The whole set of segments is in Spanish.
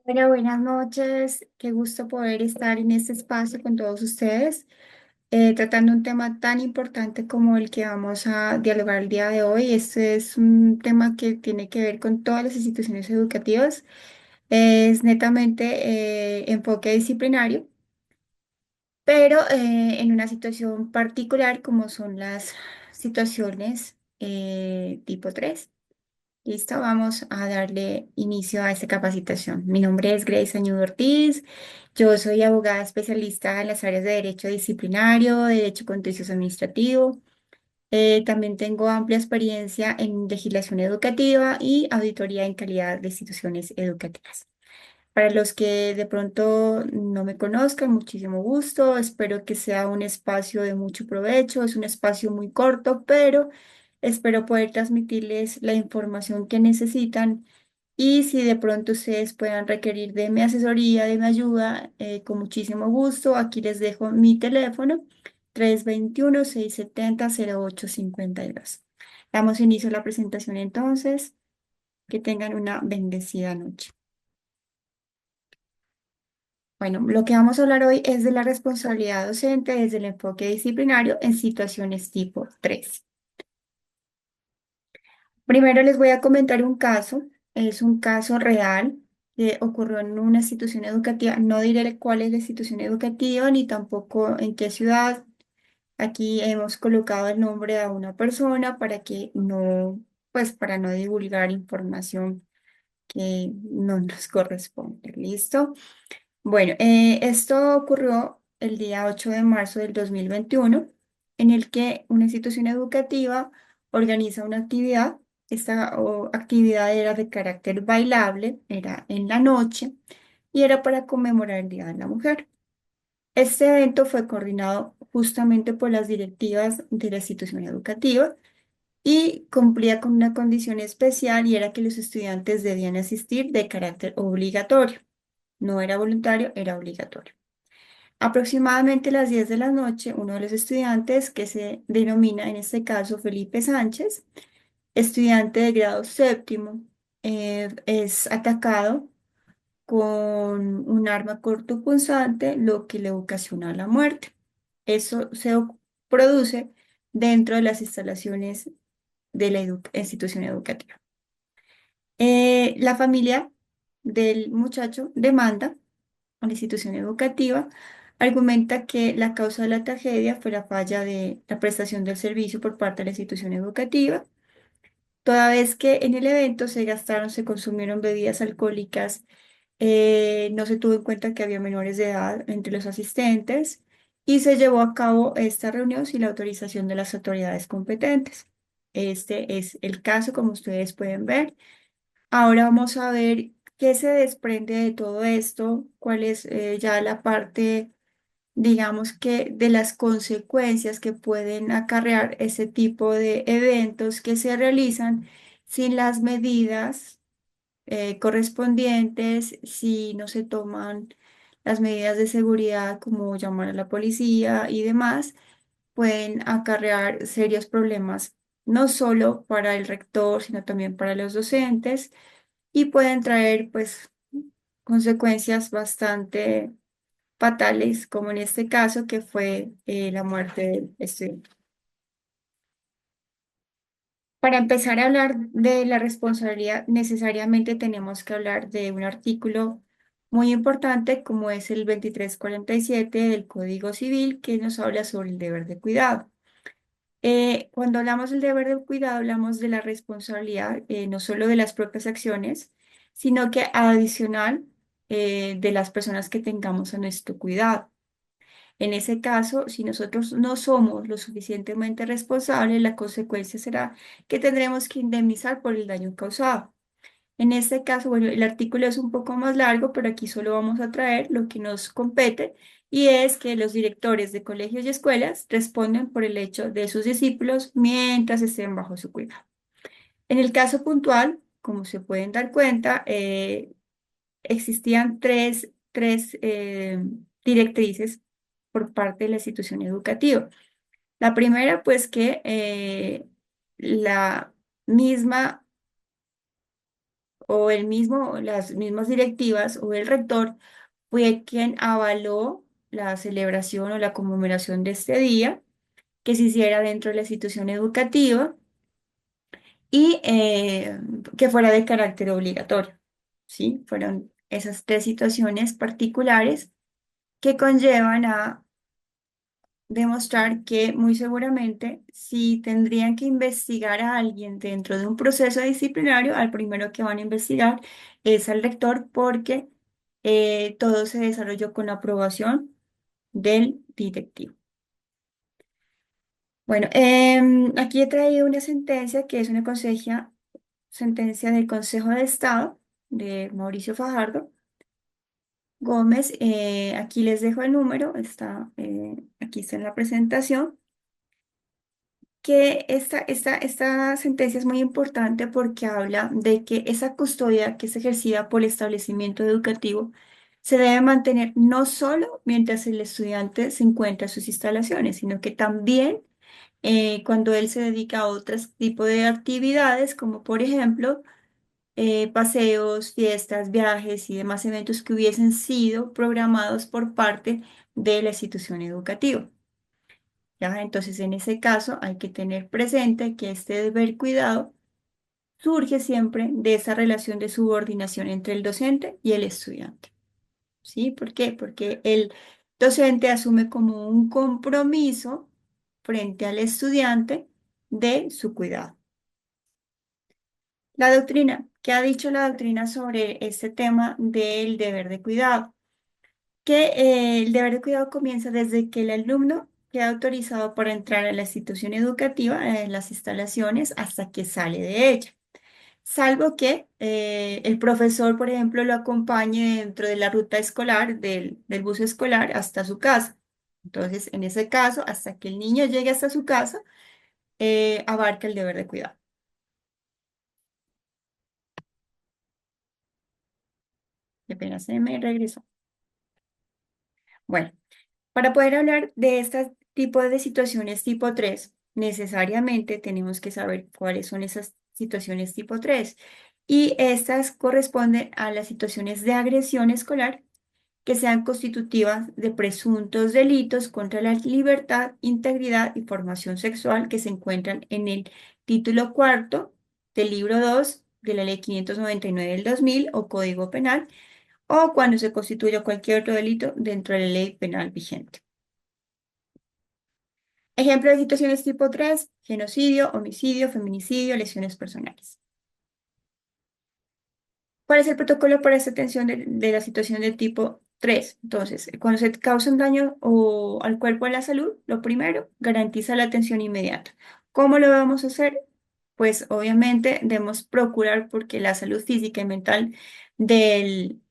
Hola, buenas noches. Qué gusto poder estar en este espacio con todos ustedes, tratando un tema tan importante como el que vamos a dialogar el día de hoy. Este es un tema que tiene que ver con todas las instituciones educativas. Es netamente enfoque disciplinario, pero en una situación particular como son las situaciones tipo 3. Listo, vamos a darle inicio a esta capacitación. Mi nombre es Grace Añudo Ortiz. Yo soy abogada especialista en las áreas de derecho disciplinario, derecho contencioso administrativo. También tengo amplia experiencia en legislación educativa y auditoría en calidad de instituciones educativas. Para los que de pronto no me conozcan, muchísimo gusto. Espero que sea un espacio de mucho provecho. Es un espacio muy corto, pero espero poder transmitirles la información que necesitan. Y si de pronto ustedes puedan requerir de mi asesoría, de mi ayuda, con muchísimo gusto, aquí les dejo mi teléfono, 321-670-0852. Damos inicio a la presentación entonces. Que tengan una bendecida noche. Bueno, lo que vamos a hablar hoy es de la responsabilidad docente desde el enfoque disciplinario en situaciones tipo 3. Primero les voy a comentar un caso. Es un caso real que ocurrió en una institución educativa. No diré cuál es la institución educativa ni tampoco en qué ciudad. Aquí hemos colocado el nombre a una persona para que no, pues para no divulgar información que no nos corresponde. ¿Listo? Bueno, esto ocurrió el día 8 de marzo del 2021, en el que una institución educativa organiza una actividad. Esta actividad era de carácter bailable, era en la noche y era para conmemorar el Día de la Mujer. Este evento fue coordinado justamente por las directivas de la institución educativa y cumplía con una condición especial y era que los estudiantes debían asistir de carácter obligatorio. No era voluntario, era obligatorio. Aproximadamente a las 10 de la noche, uno de los estudiantes, que se denomina en este caso Felipe Sánchez, estudiante de grado séptimo, es atacado con un arma cortopunzante, lo que le ocasiona la muerte. Eso produce dentro de las instalaciones de la institución educativa. La familia del muchacho demanda a la institución educativa, argumenta que la causa de la tragedia fue la falla de la prestación del servicio por parte de la institución educativa, toda vez que en el evento se consumieron bebidas alcohólicas, no se tuvo en cuenta que había menores de edad entre los asistentes y se llevó a cabo esta reunión sin la autorización de las autoridades competentes. Este es el caso, como ustedes pueden ver. Ahora vamos a ver qué se desprende de todo esto, cuál es ya la parte, digamos que de las consecuencias que pueden acarrear ese tipo de eventos que se realizan sin las medidas correspondientes, si no se toman las medidas de seguridad como llamar a la policía y demás, pueden acarrear serios problemas, no solo para el rector, sino también para los docentes y pueden traer pues consecuencias bastante fatales, como en este caso que fue la muerte del estudiante. Para empezar a hablar de la responsabilidad, necesariamente tenemos que hablar de un artículo muy importante como es el 2347 del Código Civil que nos habla sobre el deber de cuidado. Cuando hablamos del deber del cuidado, hablamos de la responsabilidad, no solo de las propias acciones, sino que adicional de las personas que tengamos a nuestro cuidado. En ese caso, si nosotros no somos lo suficientemente responsables, la consecuencia será que tendremos que indemnizar por el daño causado. En este caso, bueno, el artículo es un poco más largo, pero aquí solo vamos a traer lo que nos compete y es que los directores de colegios y escuelas responden por el hecho de sus discípulos mientras estén bajo su cuidado. En el caso puntual, como se pueden dar cuenta, existían tres directrices por parte de la institución educativa. La primera, pues que la misma o el mismo, las mismas directivas o el rector fue quien avaló la celebración o la conmemoración de este día, que se hiciera dentro de la institución educativa y que fuera de carácter obligatorio. ¿Sí? Fueron esas tres situaciones particulares que conllevan a demostrar que muy seguramente si tendrían que investigar a alguien dentro de un proceso disciplinario, al primero que van a investigar es al rector porque todo se desarrolló con la aprobación del directivo. Bueno, aquí he traído una sentencia que es una sentencia del Consejo de Estado de Mauricio Fajardo Gómez. Aquí les dejo el número, aquí está en la presentación, que esta sentencia es muy importante porque habla de que esa custodia que es ejercida por el establecimiento educativo se debe mantener no solo mientras el estudiante se encuentra en sus instalaciones, sino que también cuando él se dedica a otros tipos de actividades, como por ejemplo paseos, fiestas, viajes y demás eventos que hubiesen sido programados por parte de la institución educativa. ¿Ya? Entonces, en ese caso, hay que tener presente que este deber cuidado surge siempre de esa relación de subordinación entre el docente y el estudiante. ¿Sí? ¿Por qué? Porque el docente asume como un compromiso frente al estudiante de su cuidado. La doctrina, ¿qué ha dicho la doctrina sobre este tema del deber de cuidado? Que el deber de cuidado comienza desde que el alumno queda autorizado para entrar a la institución educativa, en las instalaciones, hasta que sale de ella. Salvo que el profesor, por ejemplo, lo acompañe dentro de la ruta escolar, del bus escolar, hasta su casa. Entonces, en ese caso, hasta que el niño llegue hasta su casa, abarca el deber de cuidado. Qué pena, se me regresó. Bueno. Para poder hablar de este tipo de situaciones tipo 3, necesariamente tenemos que saber cuáles son esas situaciones tipo 3. Y estas corresponden a las situaciones de agresión escolar que sean constitutivas de presuntos delitos contra la libertad, integridad y formación sexual que se encuentran en el título cuarto del libro 2 de la Ley 599 del 2000 o Código Penal, o cuando se constituya cualquier otro delito dentro de la ley penal vigente. Ejemplo de situaciones tipo 3: genocidio, homicidio, feminicidio, lesiones personales. ¿Cuál es el protocolo para esta atención de la situación de tipo 3? Entonces, cuando se causa un daño al cuerpo o a la salud, lo primero, garantiza la atención inmediata. ¿Cómo lo vamos a hacer? Pues obviamente debemos procurar porque la salud física y mental del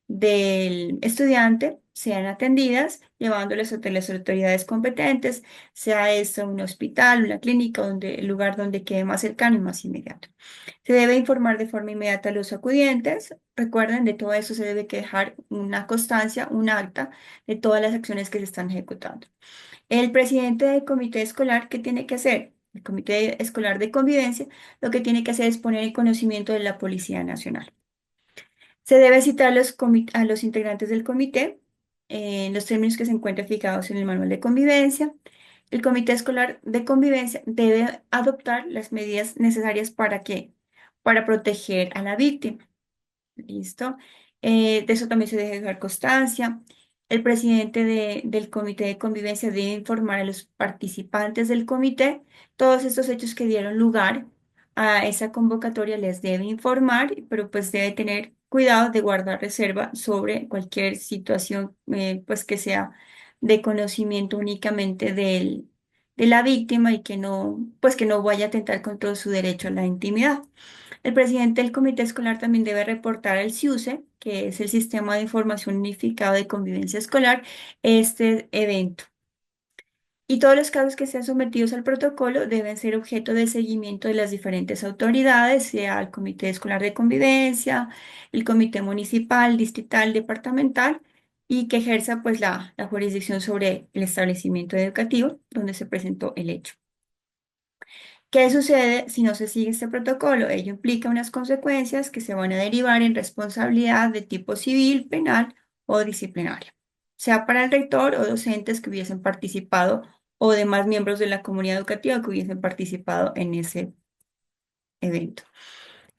estudiante sean atendidas, llevándoles ante las autoridades competentes, sea esto un hospital, una clínica, el lugar donde quede más cercano y más inmediato. Se debe informar de forma inmediata a los acudientes. Recuerden, de todo eso se debe que dejar una constancia, un acta de todas las acciones que se están ejecutando. El presidente del comité escolar, ¿qué tiene que hacer? El comité escolar de convivencia, lo que tiene que hacer es poner en conocimiento de la Policía Nacional. Se debe citar a los integrantes del comité en los términos que se encuentran fijados en el manual de convivencia. El comité escolar de convivencia debe adoptar las medidas necesarias para qué, para proteger a la víctima. ¿Listo? De eso también se debe dejar constancia. El presidente del comité de convivencia debe informar a los participantes del comité todos estos hechos que dieron lugar a esa convocatoria, les debe informar, pero pues debe tener cuidado de guardar reserva sobre cualquier situación pues que sea de conocimiento únicamente de la víctima y que pues que no vaya a atentar contra su derecho a la intimidad. El presidente del comité escolar también debe reportar al SIUSE, que es el Sistema de Información Unificado de Convivencia Escolar, este evento. Y todos los casos que sean sometidos al protocolo deben ser objeto de seguimiento de las diferentes autoridades, sea el Comité Escolar de Convivencia, el Comité Municipal, Distrital, Departamental, y que ejerza pues la jurisdicción sobre el establecimiento educativo donde se presentó el hecho. ¿Qué sucede si no se sigue este protocolo? Ello implica unas consecuencias que se van a derivar en responsabilidad de tipo civil, penal o disciplinaria, sea para el rector o docentes que hubiesen participado o demás miembros de la comunidad educativa que hubiesen participado en ese evento.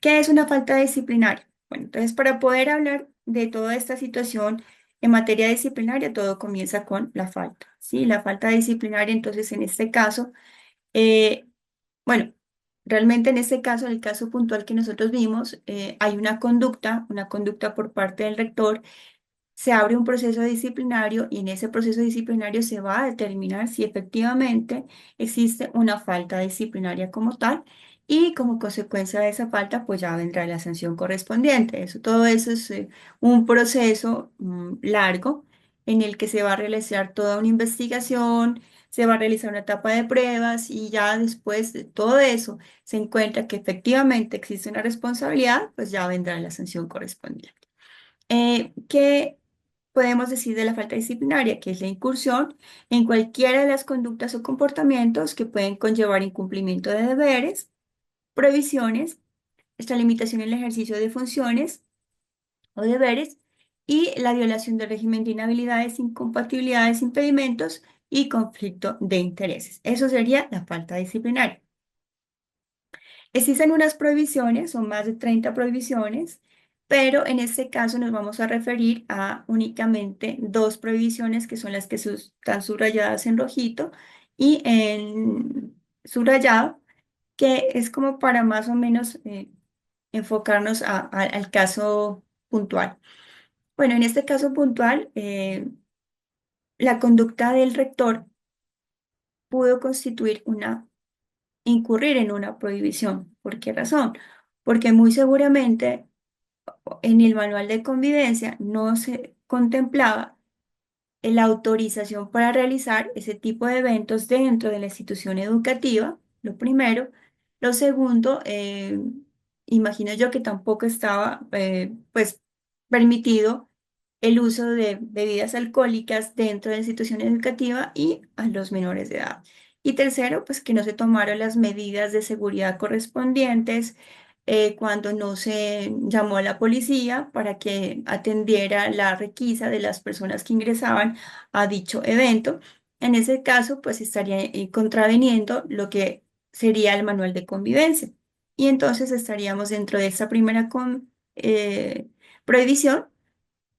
¿Qué es una falta disciplinaria? Bueno, entonces para poder hablar de toda esta situación en materia disciplinaria, todo comienza con la falta, ¿sí? La falta disciplinaria, entonces en este caso, eh, bueno, realmente en este caso, en el caso puntual que nosotros vimos, hay una conducta por parte del rector, se abre un proceso disciplinario y en ese proceso disciplinario se va a determinar si efectivamente existe una falta disciplinaria como tal y como consecuencia de esa falta pues ya vendrá la sanción correspondiente. Todo eso es un proceso largo en el que se va a realizar toda una investigación, se va a realizar una etapa de pruebas y ya después de todo eso se encuentra que efectivamente existe una responsabilidad, pues ya vendrá la sanción correspondiente. ¿Qué podemos decir de la falta disciplinaria? Que es la incursión en cualquiera de las conductas o comportamientos que pueden conllevar incumplimiento de deberes, prohibiciones, extralimitación en el ejercicio de funciones o deberes y la violación del régimen de inhabilidades, incompatibilidades, impedimentos y conflicto de intereses. Eso sería la falta disciplinaria. Existen unas prohibiciones, son más de 30 prohibiciones, pero en este caso nos vamos a referir a únicamente dos prohibiciones que son las que están subrayadas en rojito y en subrayado, que es como para más o menos enfocarnos al caso puntual. Bueno, en este caso puntual, la conducta del rector pudo constituir incurrir en una prohibición. ¿Por qué razón? Porque muy seguramente en el manual de convivencia no se contemplaba la autorización para realizar ese tipo de eventos dentro de la institución educativa, lo primero. Lo segundo, imagino yo que tampoco estaba pues permitido el uso de bebidas alcohólicas dentro de la institución educativa y a los menores de edad. Y tercero, pues que no se tomaron las medidas de seguridad correspondientes cuando no se llamó a la policía para que atendiera la requisa de las personas que ingresaban a dicho evento. En ese caso, pues estaría contraveniendo lo que sería el manual de convivencia. Y entonces estaríamos dentro de esa primera prohibición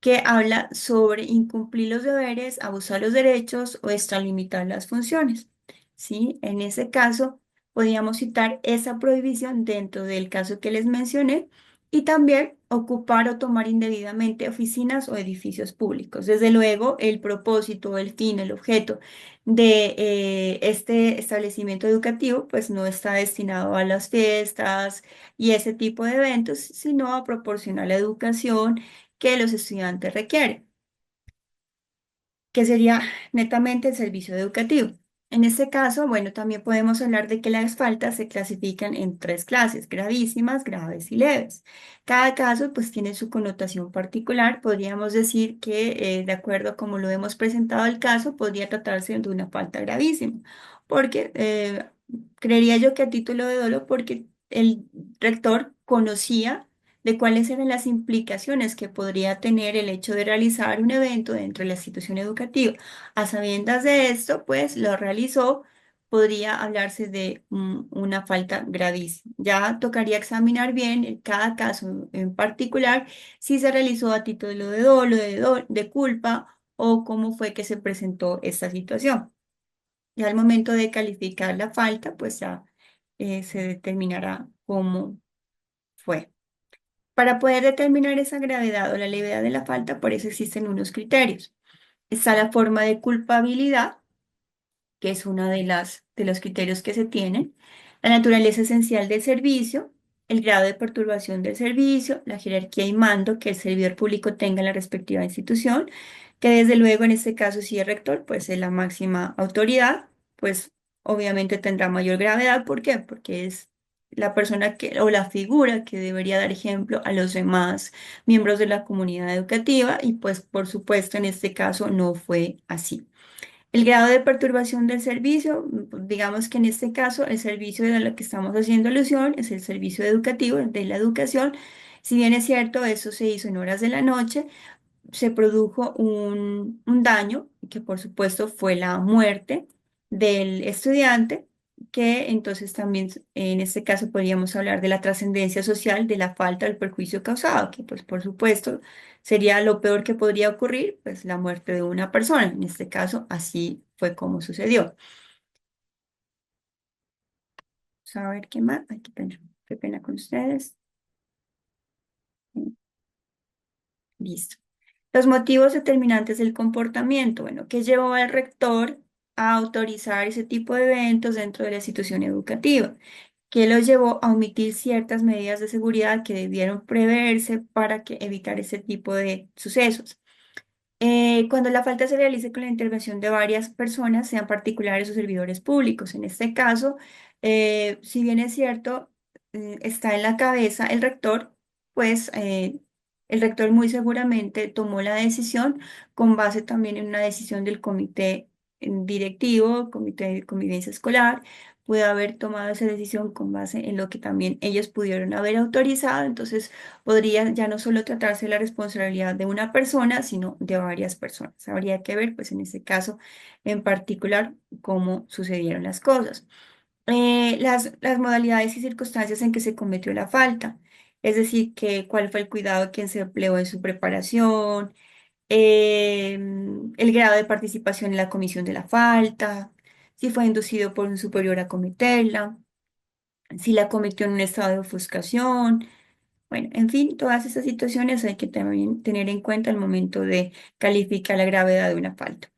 que habla sobre incumplir los deberes, abusar los derechos o extralimitar las funciones. ¿Sí? En ese caso, podríamos citar esa prohibición dentro del caso que les mencioné y también ocupar o tomar indebidamente oficinas o edificios públicos. Desde luego, el propósito, el fin, el objeto de este establecimiento educativo, pues no está destinado a las fiestas y ese tipo de eventos, sino a proporcionar la educación que los estudiantes requieren, que sería netamente el servicio educativo. En este caso, bueno, también podemos hablar de que las faltas se clasifican en tres clases: gravísimas, graves y leves. Cada caso pues tiene su connotación particular. Podríamos decir que de acuerdo a cómo lo hemos presentado el caso, podría tratarse de una falta gravísima, porque creería yo que a título de dolo, porque el rector conocía de cuáles eran las implicaciones que podría tener el hecho de realizar un evento dentro de la institución educativa. A sabiendas de esto, pues lo realizó, podría hablarse de una falta gravísima. Ya tocaría examinar bien en cada caso en particular si se realizó a título de dolo, de culpa o cómo fue que se presentó esta situación. Ya al momento de calificar la falta, pues ya se determinará cómo fue. Para poder determinar esa gravedad o la levedad de la falta, por eso existen unos criterios. Está la forma de culpabilidad, que es una de los criterios que se tienen, la naturaleza esencial del servicio, el grado de perturbación del servicio, la jerarquía y mando que el servidor público tenga en la respectiva institución, que desde luego en este caso si es rector, pues es la máxima autoridad, pues obviamente tendrá mayor gravedad. ¿Por qué? Porque es la persona que, o la figura que debería dar ejemplo a los demás miembros de la comunidad educativa y pues por supuesto en este caso no fue así. El grado de perturbación del servicio, digamos que en este caso el servicio de lo que estamos haciendo alusión es el servicio educativo de la educación. Si bien es cierto, eso se hizo en horas de la noche, se produjo un daño, que por supuesto fue la muerte del estudiante, que entonces también en este caso podríamos hablar de la trascendencia social de la falta del perjuicio causado, que pues por supuesto sería lo peor que podría ocurrir, pues la muerte de una persona. En este caso así fue como sucedió. Vamos a ver qué más. Aquí tengo, qué pena con ustedes. Listo. Los motivos determinantes del comportamiento. Bueno, ¿qué llevó al rector a autorizar ese tipo de eventos dentro de la institución educativa? ¿Qué lo llevó a omitir ciertas medidas de seguridad que debieron preverse para evitar ese tipo de sucesos? Cuando la falta se realice con la intervención de varias personas, sean particulares o servidores públicos. En este caso, si bien es cierto, está en la cabeza el rector, pues el rector muy seguramente tomó la decisión con base también en una decisión del comité directivo, comité de convivencia escolar. Puede haber tomado esa decisión con base en lo que también ellos pudieron haber autorizado. Entonces, podría ya no solo tratarse de la responsabilidad de una persona, sino de varias personas. Habría que ver, pues en este caso en particular, cómo sucedieron las cosas. Las modalidades y circunstancias en que se cometió la falta, es decir, que cuál fue el cuidado que se empleó en su preparación, el grado de participación en la comisión de la falta, si fue inducido por un superior a cometerla, si la cometió en un estado de ofuscación. Bueno, en fin, todas estas situaciones hay que también tener en cuenta al momento de calificar la gravedad de una falta.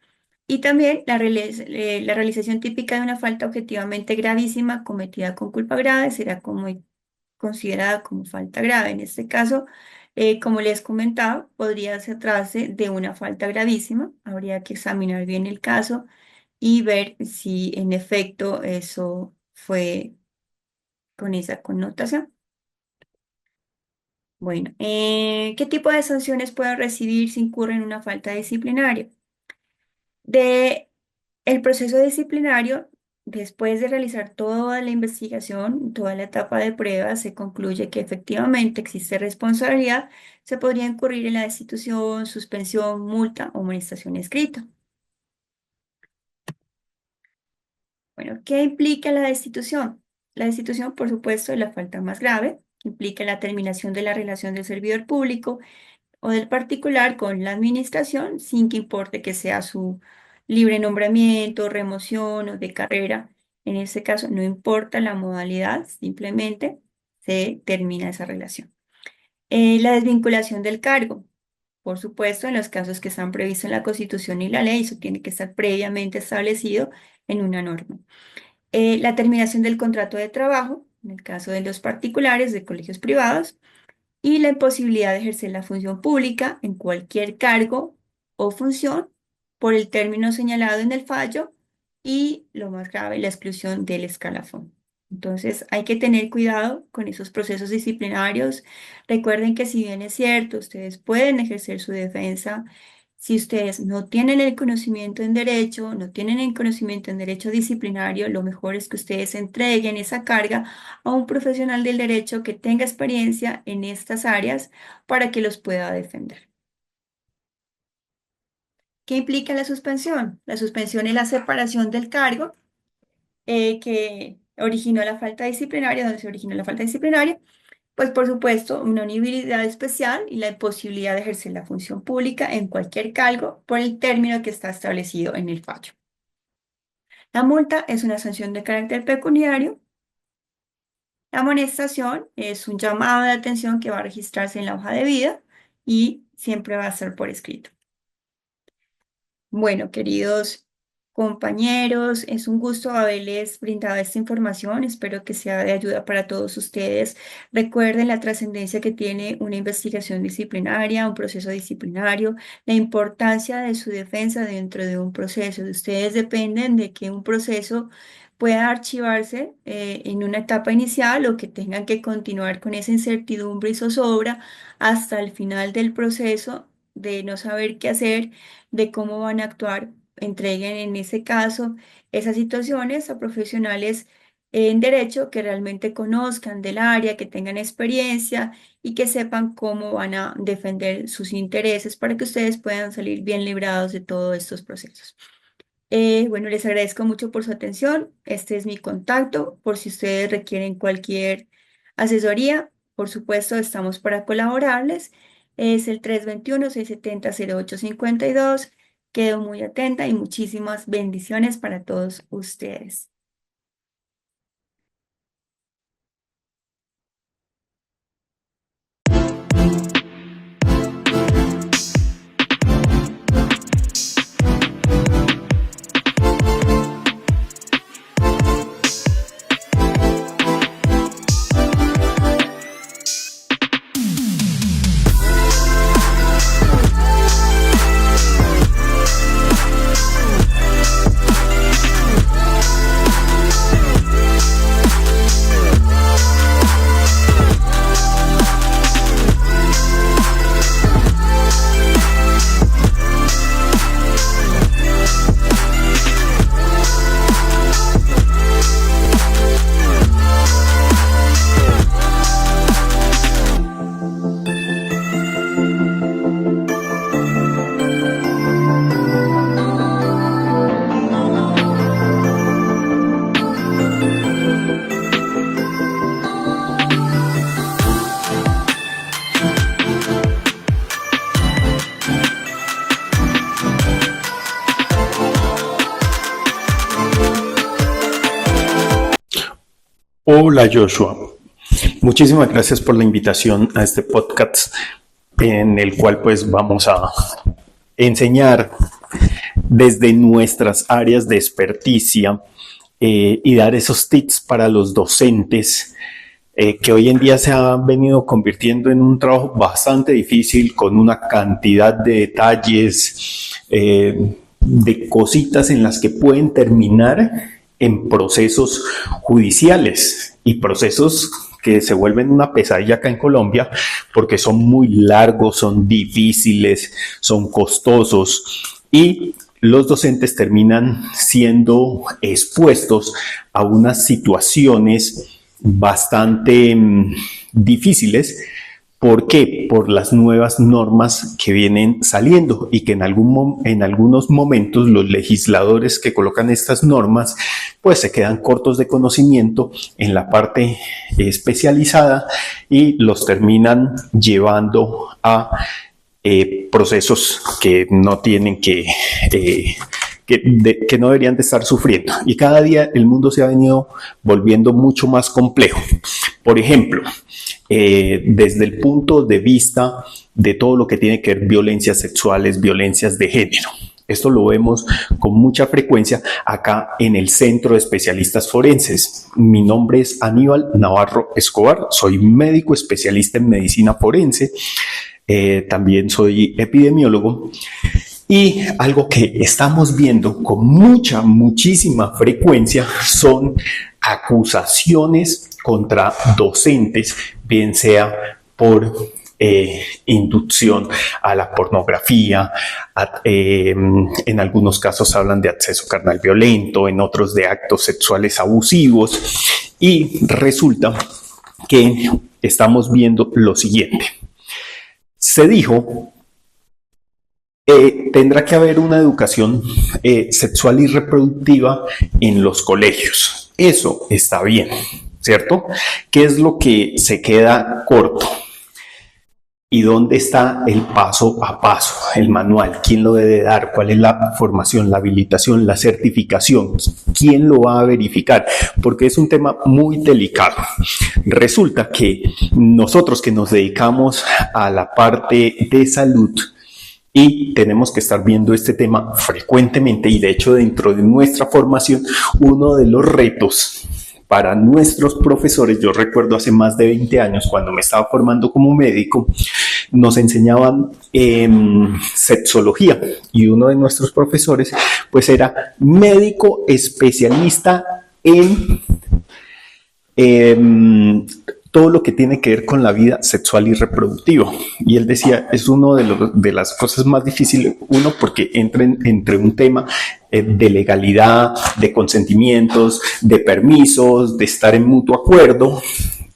Y también la realización típica de una falta objetivamente gravísima cometida con culpa grave será como considerada como falta grave. En este caso, como les comentaba, podría tratarse de una falta gravísima. Habría que examinar bien el caso y ver si en efecto eso fue con esa connotación. Bueno, ¿qué tipo de sanciones puede recibir si incurre en una falta disciplinaria? De el proceso disciplinario, después de realizar toda la investigación, toda la etapa de prueba, se concluye que efectivamente existe responsabilidad, se podría incurrir en la destitución, suspensión, multa o amonestación escrita. Bueno, ¿qué implica la destitución? La destitución, por supuesto, es la falta más grave, que implica la terminación de la relación del servidor público o del particular con la administración, sin que importe que sea su libre nombramiento, remoción o de carrera. En este caso, no importa la modalidad, simplemente se termina esa relación. La desvinculación del cargo. Por supuesto, en los casos que están previstos en la Constitución y la ley, eso tiene que estar previamente establecido en una norma. La terminación del contrato de trabajo, en el caso de los particulares, de colegios privados, y la imposibilidad de ejercer la función pública en cualquier cargo o función por el término señalado en el fallo y, lo más grave, la exclusión del escalafón. Entonces, hay que tener cuidado con esos procesos disciplinarios. Recuerden que si bien es cierto, ustedes pueden ejercer su defensa. Si ustedes no tienen el conocimiento en derecho, no tienen el conocimiento en derecho disciplinario, lo mejor es que ustedes entreguen esa carga a un profesional del derecho que tenga experiencia en estas áreas para que los pueda defender. ¿Qué implica la suspensión? La suspensión es la separación del cargo que originó la falta disciplinaria, donde se originó la falta disciplinaria, pues por supuesto una unidad especial y la imposibilidad de ejercer la función pública en cualquier cargo por el término que está establecido en el fallo. La multa es una sanción de carácter pecuniario. La amonestación es un llamado de atención que va a registrarse en la hoja de vida y siempre va a ser por escrito. Bueno, queridos compañeros, es un gusto haberles brindado esta información. Espero que sea de ayuda para todos ustedes. Recuerden la trascendencia que tiene una investigación disciplinaria, un proceso disciplinario, la importancia de su defensa dentro de un proceso. De ustedes dependen de que un proceso pueda archivarse en una etapa inicial o que tengan que continuar con esa incertidumbre y zozobra hasta el final del proceso de no saber qué hacer, de cómo van a actuar entreguen en ese caso esas situaciones a profesionales en derecho que realmente conozcan del área, que tengan experiencia y que sepan cómo van a defender sus intereses para que ustedes puedan salir bien librados de todos estos procesos. Bueno, les agradezco mucho por su atención. Este es mi contacto por si ustedes requieren cualquier asesoría. Por supuesto, estamos para colaborarles. Es el 321-670-0852. Quedo muy atenta y muchísimas bendiciones para todos ustedes. Hola Joshua, muchísimas gracias por la invitación a este podcast en el cual pues vamos a enseñar desde nuestras áreas de experticia y dar esos tips para los docentes que hoy en día se han venido convirtiendo en un trabajo bastante difícil con una cantidad de detalles, de cositas en las que pueden terminar en procesos judiciales y procesos que se vuelven una pesadilla acá en Colombia porque son muy largos, son difíciles, son costosos y los docentes terminan siendo expuestos a unas situaciones bastante difíciles. ¿Por qué? Por las nuevas normas que vienen saliendo y que en algunos momentos los legisladores que colocan estas normas pues se quedan cortos de conocimiento en la parte especializada y los terminan llevando a procesos que no tienen que no deberían de estar sufriendo. Y cada día el mundo se ha venido volviendo mucho más complejo. Por ejemplo, desde el punto de vista de todo lo que tiene que ver violencias sexuales, violencias de género. Esto lo vemos con mucha frecuencia acá en el Centro de Especialistas Forenses. Mi nombre es Aníbal Navarro Escobar, soy médico especialista en medicina forense, también soy epidemiólogo. Y algo que estamos viendo con muchísima frecuencia son acusaciones contra docentes, bien sea por inducción a la pornografía, en algunos casos hablan de acceso carnal violento, en otros de actos sexuales abusivos, y resulta que estamos viendo lo siguiente. Se dijo tendrá que haber una educación sexual y reproductiva en los colegios. Eso está bien, ¿cierto? ¿Qué es lo que se queda corto? ¿Y dónde está el paso a paso, el manual? ¿Quién lo debe dar? ¿Cuál es la formación, la habilitación, la certificación? ¿Quién lo va a verificar? Porque es un tema muy delicado. Resulta que nosotros que nos dedicamos a la parte de salud, y tenemos que estar viendo este tema frecuentemente y de hecho dentro de nuestra formación uno de los retos para nuestros profesores, yo recuerdo hace más de 20 años cuando me estaba formando como médico, nos enseñaban sexología y uno de nuestros profesores pues era médico especialista en todo lo que tiene que ver con la vida sexual y reproductiva. Y él decía, es uno de las cosas más difíciles, uno, porque entra entre un tema de legalidad, de consentimientos, de permisos, de estar en mutuo acuerdo.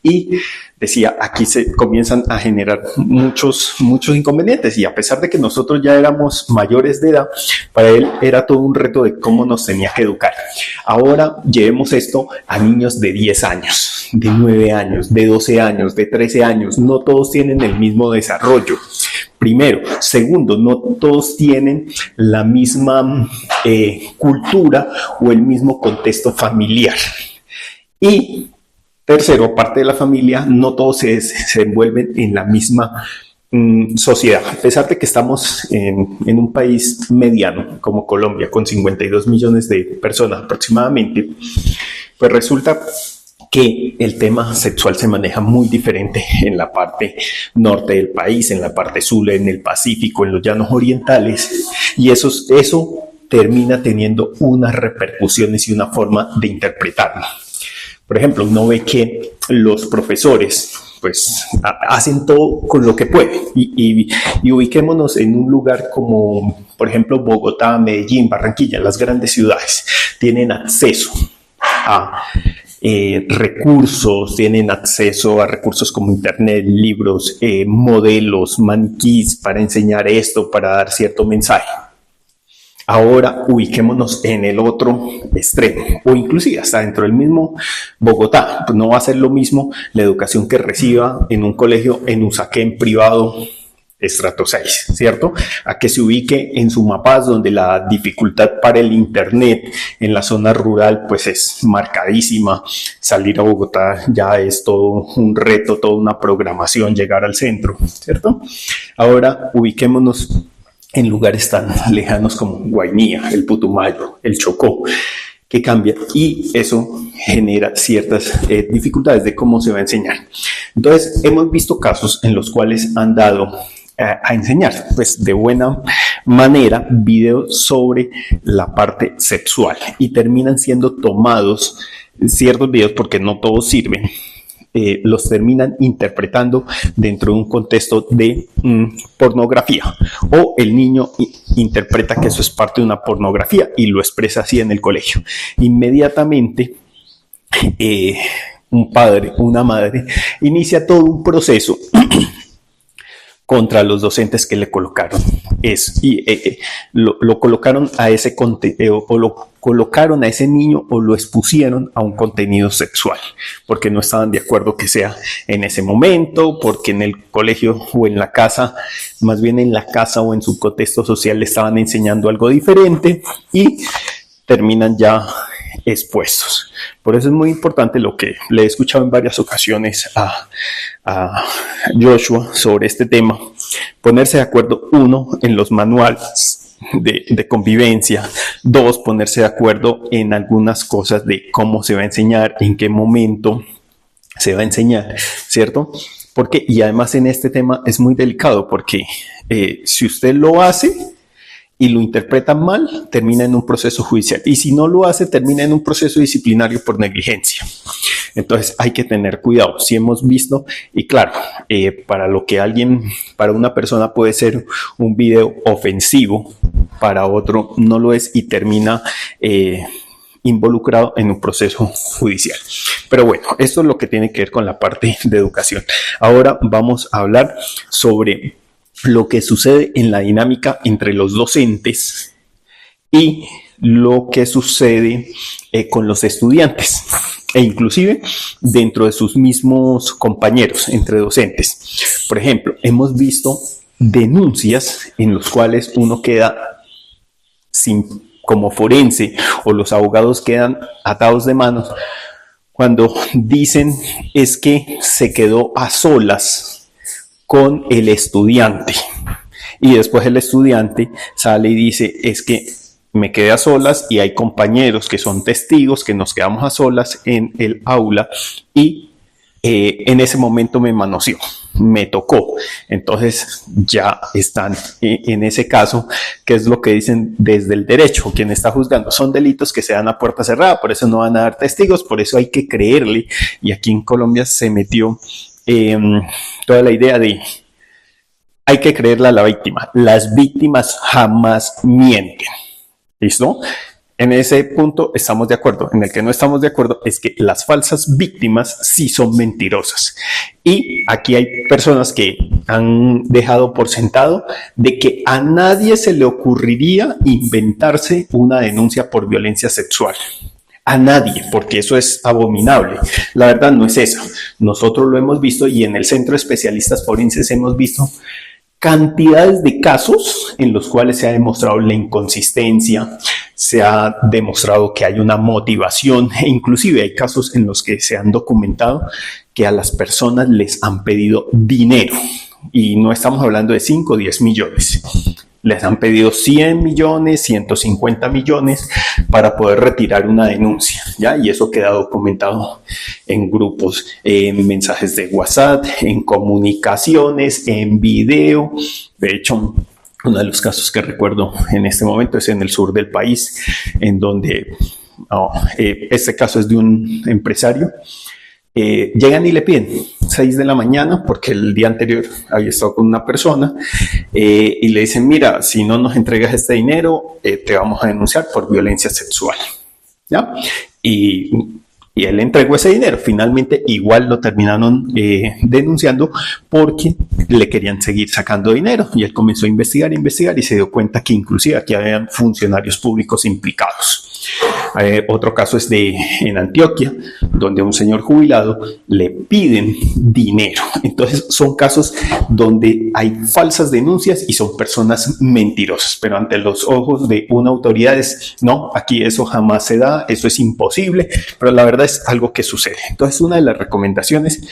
Y decía, aquí se comienzan a generar muchos inconvenientes, y a pesar de que nosotros ya éramos mayores de edad, para él era todo un reto de cómo nos tenía que educar. Ahora llevemos esto a niños de 10 años, de 9 años, de 12 años, de 13 años. No todos tienen el mismo desarrollo. Primero. Segundo, no todos tienen la misma cultura o el mismo contexto familiar. Y tercero, aparte de la familia, no todos se envuelven en la misma sociedad. A pesar de que estamos en un país mediano como Colombia, con 52 millones de personas aproximadamente, pues resulta que el tema sexual se maneja muy diferente en la parte norte del país, en la parte sur, en el Pacífico, en los llanos orientales, y eso termina teniendo unas repercusiones y una forma de interpretarlo. Por ejemplo, uno ve que los profesores pues hacen todo con lo que pueden, y ubiquémonos en un lugar como, por ejemplo, Bogotá, Medellín, Barranquilla. Las grandes ciudades tienen acceso a recursos, tienen acceso a recursos como internet, libros, modelos, maniquís para enseñar esto, para dar cierto mensaje. Ahora ubiquémonos en el otro extremo, o inclusive hasta dentro del mismo Bogotá. Pues no va a ser lo mismo la educación que reciba en un colegio en Usaquén privado estrato 6, ¿cierto? A que se ubique en Sumapaz, donde la dificultad para el internet en la zona rural pues es marcadísima. Salir a Bogotá ya es todo un reto, toda una programación llegar al centro, ¿cierto? Ahora ubiquémonos en lugares tan lejanos como Guainía, el Putumayo, el Chocó, que cambia, y eso genera ciertas dificultades de cómo se va a enseñar. Entonces, hemos visto casos en los cuales han dado a enseñar, pues de buena manera, videos sobre la parte sexual, y terminan siendo tomados ciertos videos, porque no todos sirven, los terminan interpretando dentro de un contexto de pornografía, o el niño interpreta que eso es parte de una pornografía y lo expresa así en el colegio. Inmediatamente un padre, una madre, inicia todo un proceso contra los docentes que le colocaron lo colocaron a ese contenido, o lo colocaron a ese niño, o lo expusieron a un contenido sexual, porque no estaban de acuerdo que sea en ese momento, porque en el colegio o en la casa, más bien en la casa o en su contexto social, le estaban enseñando algo diferente, y terminan ya expuestos. Por eso es muy importante lo que le he escuchado en varias ocasiones a Joshua sobre este tema: ponerse de acuerdo, uno, en los manuales de convivencia; dos, ponerse de acuerdo en algunas cosas de cómo se va a enseñar, en qué momento se va a enseñar, ¿cierto? Porque, y además en este tema es muy delicado, porque si usted lo hace y lo interpretan mal, termina en un proceso judicial, y si no lo hace, termina en un proceso disciplinario por negligencia. Entonces hay que tener cuidado. Si hemos visto, y claro, para una persona puede ser un video ofensivo, para otro no lo es, y termina involucrado en un proceso judicial. Pero bueno, esto es lo que tiene que ver con la parte de educación. Ahora vamos a hablar sobre lo que sucede en la dinámica entre los docentes y lo que sucede con los estudiantes, e inclusive dentro de sus mismos compañeros entre docentes. Por ejemplo, hemos visto denuncias en las cuales uno queda como forense, o los abogados quedan atados de manos cuando dicen es que se quedó a solas con el estudiante, y después el estudiante sale y dice es que me quedé a solas, y hay compañeros que son testigos que nos quedamos a solas en el aula, y en ese momento me manoseó. me tocó. Entonces ya están en ese caso, que es lo que dicen desde el derecho, quien está juzgando. Son delitos que se dan a puerta cerrada, por eso no van a dar testigos, por eso hay que creerle. Y aquí en Colombia se metió toda la idea de hay que creerle a la víctima. Las víctimas jamás mienten. ¿Listo? En ese punto estamos de acuerdo. En el que no estamos de acuerdo es que las falsas víctimas sí son mentirosas. Y aquí hay personas que han dejado por sentado de que a nadie se le ocurriría inventarse una denuncia por violencia sexual. A nadie, porque eso es abominable. La verdad no es eso. Nosotros lo hemos visto y en el Centro de Especialistas Forenses hemos visto cantidades de casos en los cuales se ha demostrado la inconsistencia, se ha demostrado que hay una motivación e inclusive hay casos en los que se han documentado que a las personas les han pedido dinero y no estamos hablando de 5 o 10 millones. Les han pedido 100 millones, 150 millones para poder retirar una denuncia, ¿ya? Y eso queda documentado en grupos, en mensajes de WhatsApp, en comunicaciones, en video. De hecho, uno de los casos que recuerdo en este momento es en el sur del país, en donde este caso es de un empresario. Llegan y le piden 6 de la mañana porque el día anterior había estado con una persona y le dicen, mira, si no nos entregas este dinero, te vamos a denunciar por violencia sexual, ¿ya? Y él entregó ese dinero. Finalmente igual lo terminaron denunciando porque le querían seguir sacando dinero y él comenzó a investigar y se dio cuenta que inclusive aquí habían funcionarios públicos implicados. Otro caso es en Antioquia, donde a un señor jubilado le piden dinero. Entonces son casos donde hay falsas denuncias y son personas mentirosas, pero ante los ojos de una autoridad es, no, aquí eso jamás se da, eso es imposible, pero la verdad es algo que sucede. Entonces una de las recomendaciones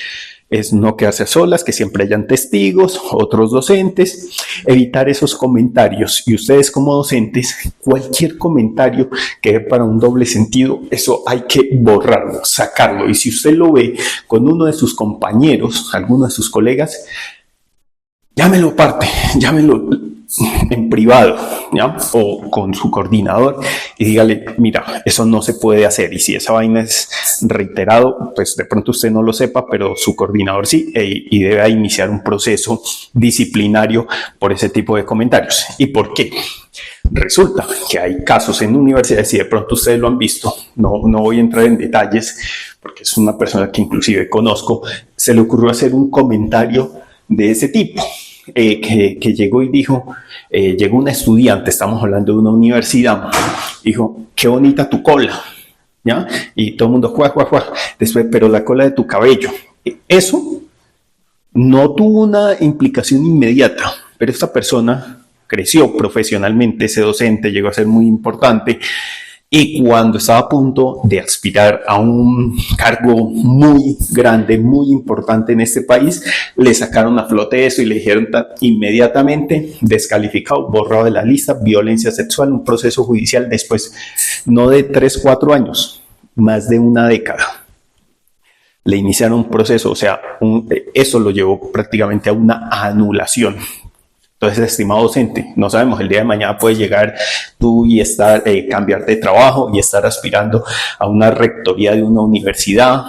es no quedarse a solas, que siempre hayan testigos, otros docentes, evitar esos comentarios. Y ustedes como docentes, cualquier comentario que dé para un doble sentido, eso hay que borrarlo, sacarlo. Y si usted lo ve con uno de sus compañeros, alguno de sus colegas, llámelo aparte, llámelo en privado, ¿ya? O con su coordinador y dígale, mira, eso no se puede hacer. Y si esa vaina es reiterado, pues de pronto usted no lo sepa, pero su coordinador sí, y debe iniciar un proceso disciplinario por ese tipo de comentarios. ¿Y por qué? Resulta que hay casos en universidades, y de pronto ustedes lo han visto, no voy a entrar en detalles, porque es una persona que inclusive conozco, se le ocurrió hacer un comentario de ese tipo. Que llegó y dijo, llegó una estudiante, estamos hablando de una universidad, dijo, qué bonita tu cola, ¿ya? Y todo el mundo, juá, juá, juá. Después, pero la cola de tu cabello. Eso no tuvo una implicación inmediata, pero esta persona creció profesionalmente, ese docente llegó a ser muy importante. Y cuando estaba a punto de aspirar a un cargo muy grande, muy importante en este país, le sacaron a flote eso y le dijeron inmediatamente descalificado, borrado de la lista, violencia sexual, un proceso judicial después, no de 3, 4 años, más de una década. Le iniciaron un proceso, o sea, eso lo llevó prácticamente a una anulación. Entonces, estimado docente, no sabemos, el día de mañana puedes llegar tú y cambiar de trabajo y estar aspirando a una rectoría de una universidad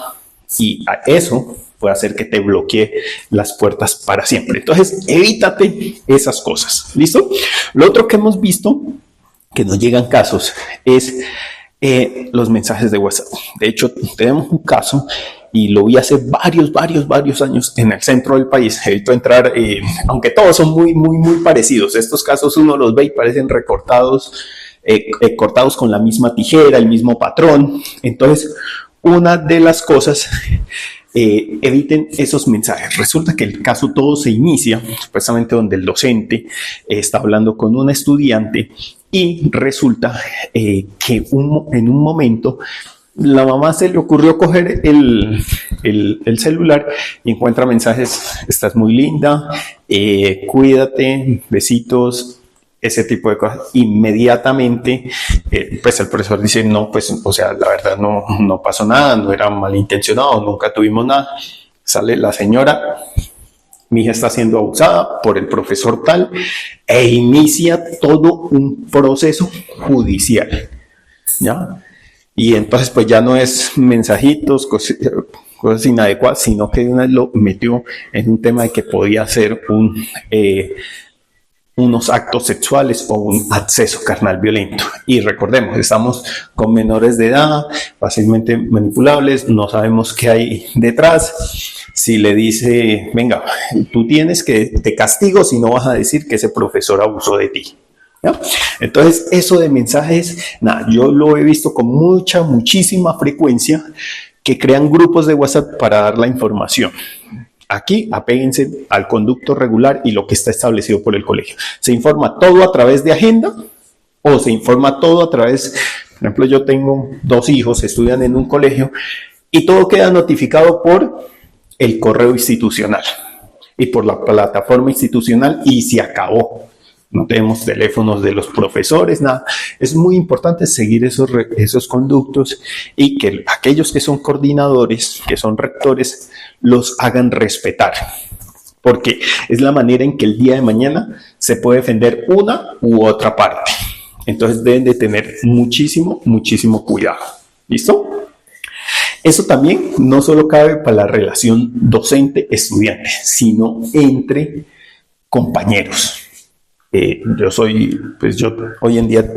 y a eso puede hacer que te bloquee las puertas para siempre. Entonces, evítate esas cosas, ¿listo? Lo otro que hemos visto, que nos llegan casos, es los mensajes de WhatsApp. De hecho, tenemos un caso y lo vi hace varios años en el centro del país. Evito entrar, aunque todos son muy parecidos. Estos casos uno los ve y parecen recortados, cortados con la misma tijera, el mismo patrón. Entonces, una de las cosas, eviten esos mensajes. Resulta que el caso todo se inicia, supuestamente donde el docente está hablando con un estudiante y resulta que en un momento la mamá se le ocurrió coger el celular y encuentra mensajes, estás muy linda, cuídate, besitos, ese tipo de cosas. Inmediatamente, pues el profesor dice, no, pues, o sea, la verdad no pasó nada, no era malintencionado, nunca tuvimos nada. Sale la señora, mi hija está siendo abusada por el profesor tal, e inicia todo un proceso judicial, ¿ya? Y entonces pues ya no es mensajitos, cosas inadecuadas, sino que una vez lo metió en un tema de que podía ser unos actos sexuales o un acceso carnal violento. Y recordemos, estamos con menores de edad, fácilmente manipulables, no sabemos qué hay detrás. Si le dice, venga, tú tienes que, te castigo si no vas a decir que ese profesor abusó de ti, ¿ya? Entonces, eso de mensajes, nada, yo lo he visto con muchísima frecuencia, que crean grupos de WhatsApp para dar la información. Aquí apéguense al conducto regular y lo que está establecido por el colegio. Se informa todo a través de agenda o se informa todo a través, por ejemplo, yo tengo 2 hijos, estudian en un colegio y todo queda notificado por el correo institucional y por la plataforma institucional y se acabó. No tenemos teléfonos de los profesores, nada. Es muy importante seguir esos conductos y que aquellos que son coordinadores, que son rectores, los hagan respetar. Porque es la manera en que el día de mañana se puede defender una u otra parte. Entonces deben de tener muchísimo cuidado. ¿Listo? Eso también no solo cabe para la relación docente-estudiante, sino entre compañeros. Yo hoy en día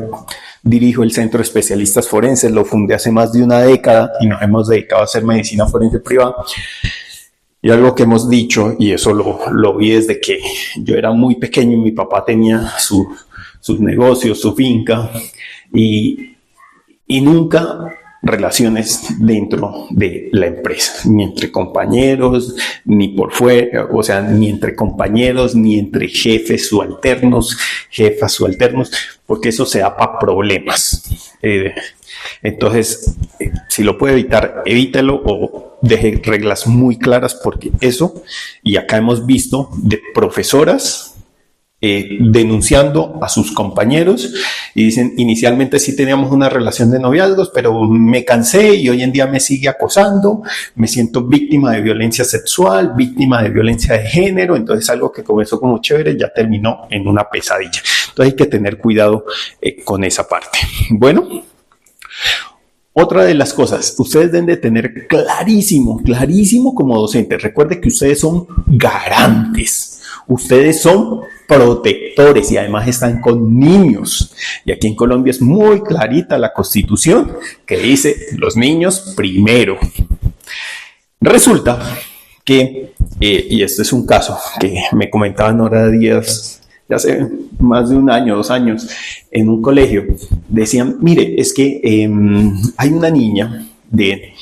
dirijo el Centro de Especialistas Forenses, lo fundé hace más de una década y nos hemos dedicado a hacer medicina forense privada. Y algo que hemos dicho, y eso lo vi desde que yo era muy pequeño y mi papá tenía sus negocios, su finca, y nunca relaciones dentro de la empresa, ni entre compañeros, ni por fuera, o sea, ni entre compañeros, ni entre jefas subalternos, porque eso se da para problemas. Entonces, si lo puede evitar, evítelo o deje reglas muy claras, porque eso, y acá hemos visto de profesoras denunciando a sus compañeros y dicen, inicialmente sí teníamos una relación de noviazgos, pero me cansé y hoy en día me sigue acosando, me siento víctima de violencia sexual, víctima de violencia de género, entonces algo que comenzó como chévere ya terminó en una pesadilla. Entonces hay que tener cuidado con esa parte. Bueno, otra de las cosas, ustedes deben de tener clarísimo como docentes, recuerde que ustedes son garantes, ustedes son protectores y además están con niños. Y aquí en Colombia es muy clarita la Constitución que dice los niños primero. Resulta que, y este es un caso que me comentaba Nora Díaz ya hace más de 1 año, 2 años, en un colegio, decían, mire, es que hay una niña de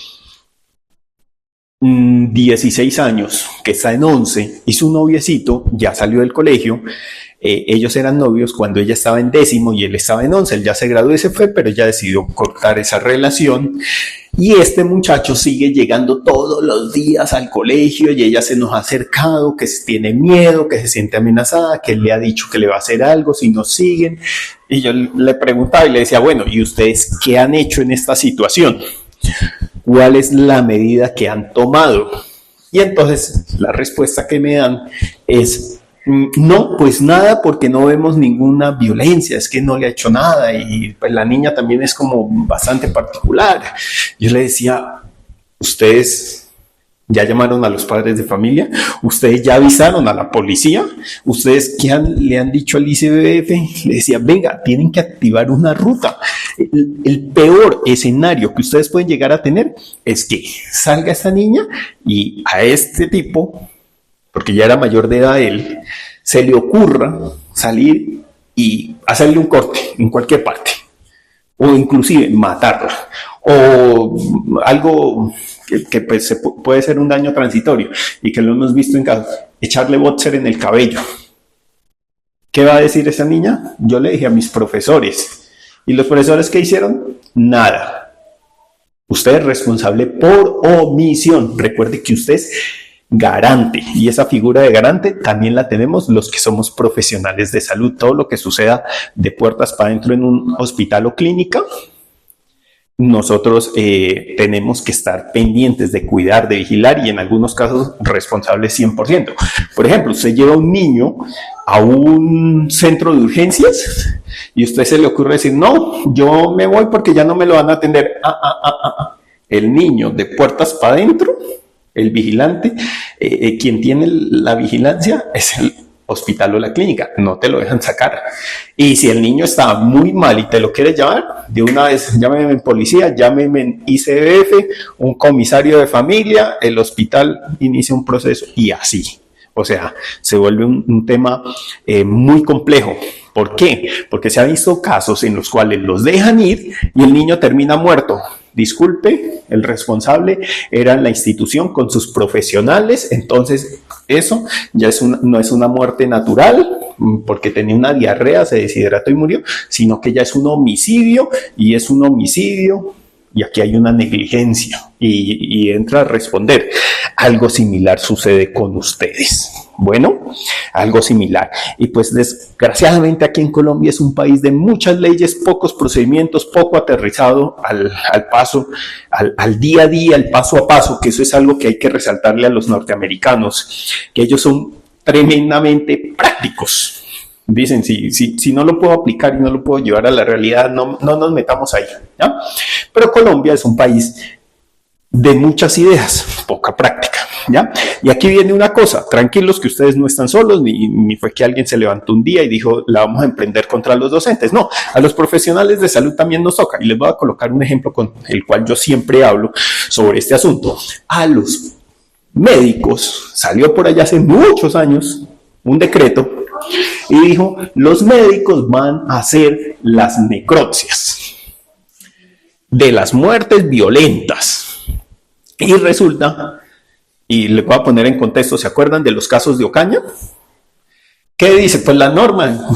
16 años que está en 11 y su noviecito ya salió del colegio. Ellos eran novios cuando ella estaba en 10º y él estaba en 11. Él ya se graduó y se fue, pero ella decidió cortar esa relación. Y este muchacho sigue llegando todos los días al colegio y ella se nos ha acercado, que tiene miedo, que se siente amenazada, que él le ha dicho que le va a hacer algo si no siguen. Y yo le preguntaba y le decía, bueno, ¿y ustedes qué han hecho en esta situación? ¿Cuál es la medida que han tomado? Y entonces la respuesta que me dan es, no, pues nada, porque no vemos ninguna violencia, es que no le ha hecho nada y pues la niña también es como bastante particular. Yo le decía, ¿ustedes ya llamaron a los padres de familia? ¿Ustedes ya avisaron a la policía? ¿Ustedes qué le han dicho al ICBF? Le decía, venga, tienen que activar una ruta. El peor escenario que ustedes pueden llegar a tener es que salga esta niña y a este tipo, porque ya era mayor de edad él, se le ocurra salir y hacerle un corte en cualquier parte, o inclusive matarla, o algo que pues puede ser un daño transitorio y que lo hemos visto en casos, echarle boxer en el cabello. ¿Qué va a decir esa niña? Yo le dije a mis profesores. ¿Y los profesores qué hicieron? Nada. Usted es responsable por omisión. Recuerde que usted es garante y esa figura de garante también la tenemos los que somos profesionales de salud. Todo lo que suceda de puertas para adentro en un hospital o clínica, nosotros tenemos que estar pendientes de cuidar, de vigilar y en algunos casos responsables 100%. Por ejemplo, usted lleva a un niño a un centro de urgencias y a usted se le ocurre decir, no, yo me voy porque ya no me lo van a atender. El niño de puertas para adentro, el vigilante, quien tiene la vigilancia es el hospital o la clínica, no te lo dejan sacar. Y si el niño está muy mal y te lo quieres llevar, de una vez llámeme en policía, llámeme en ICBF, un comisario de familia, el hospital inicia un proceso y así. O sea, se vuelve un tema muy complejo. ¿Por qué? Porque se han visto casos en los cuales los dejan ir y el niño termina muerto. Disculpe, el responsable era la institución con sus profesionales, entonces eso ya no es una muerte natural porque tenía una diarrea, se deshidrató y murió, sino que ya es un homicidio y es un homicidio y aquí hay una negligencia y entra a responder. Algo similar sucede con ustedes. Bueno, algo similar. Y pues desgraciadamente aquí en Colombia es un país de muchas leyes, pocos procedimientos, poco aterrizado al día a día, al paso a paso, que eso es algo que hay que resaltarle a los norteamericanos, que ellos son tremendamente prácticos. Dicen, si no lo puedo aplicar y no lo puedo llevar a la realidad, no nos metamos ahí, ¿ya? Pero Colombia es un país de muchas ideas, poca práctica, ¿ya? Y aquí viene una cosa, tranquilos que ustedes no están solos, ni fue que alguien se levantó un día y dijo, la vamos a emprender contra los docentes. No, a los profesionales de salud también nos toca. Y les voy a colocar un ejemplo con el cual yo siempre hablo sobre este asunto. A los médicos, salió por allá hace muchos años un decreto y dijo, los médicos van a hacer las necropsias de las muertes violentas. Y resulta, y les voy a poner en contexto, ¿se acuerdan de los casos de Ocaña? ¿Qué dice? Pues la norma,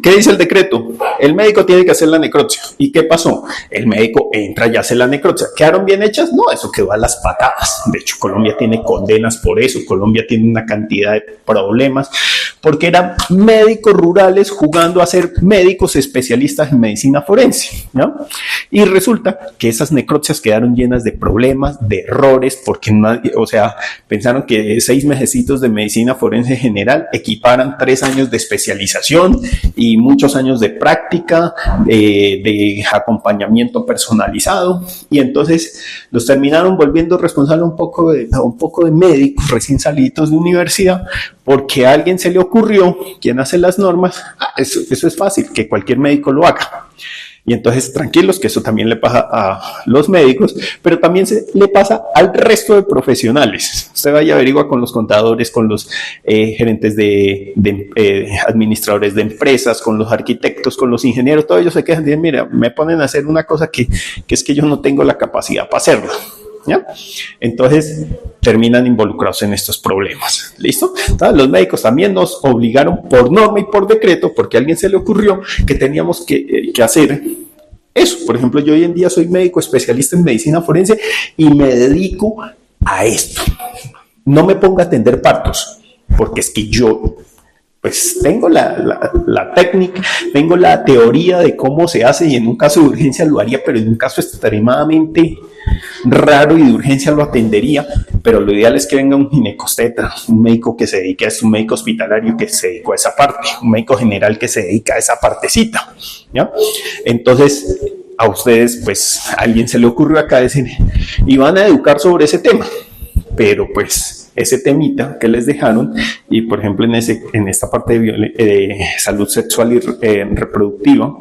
¿qué dice el decreto? El médico tiene que hacer la necropsia. ¿Y qué pasó? El médico entra y hace la necropsia. ¿Quedaron bien hechas? No, eso quedó a las patadas. De hecho, Colombia tiene condenas por eso. Colombia tiene una cantidad de problemas porque eran médicos rurales jugando a ser médicos especialistas en medicina forense, ¿no? Y resulta que esas necropsias quedaron llenas de problemas, de errores, porque nadie, o sea, pensaron que 6 mesecitos de medicina forense general equiparan 3 años de especialización y muchos años de práctica, de acompañamiento personalizado, y entonces los terminaron volviendo responsables un poco de médicos recién salidos de universidad, porque a alguien se le ocurrió, quien hace las normas, eso es fácil, que cualquier médico lo haga. Y entonces, tranquilos, que eso también le pasa a los médicos, pero también le pasa al resto de profesionales. Usted vaya a averiguar con los contadores, con los gerentes de administradores de empresas, con los arquitectos, con los ingenieros, todos ellos se quejan y dicen, mira, me ponen a hacer una cosa que es que yo no tengo la capacidad para hacerla, ¿ya? Entonces terminan involucrados en estos problemas. ¿Listo? Entonces, los médicos también nos obligaron por norma y por decreto, porque a alguien se le ocurrió que teníamos que hacer eso. Por ejemplo, yo hoy en día soy médico especialista en medicina forense y me dedico a esto. No me pongo a atender partos, porque es que yo pues tengo la técnica, tengo la teoría de cómo se hace y en un caso de urgencia lo haría, pero en un caso extremadamente raro y de urgencia lo atendería, pero lo ideal es que venga un ginecosteta, un médico que se dedique a esto, un médico hospitalario que se dedique a esa parte, un médico general que se dedica a esa partecita, ¿ya? Entonces, a ustedes, pues, a alguien se le ocurrió acá decir, y van a educar sobre ese tema, pero pues ese temita que les dejaron, y por ejemplo en esta parte de salud sexual y reproductiva,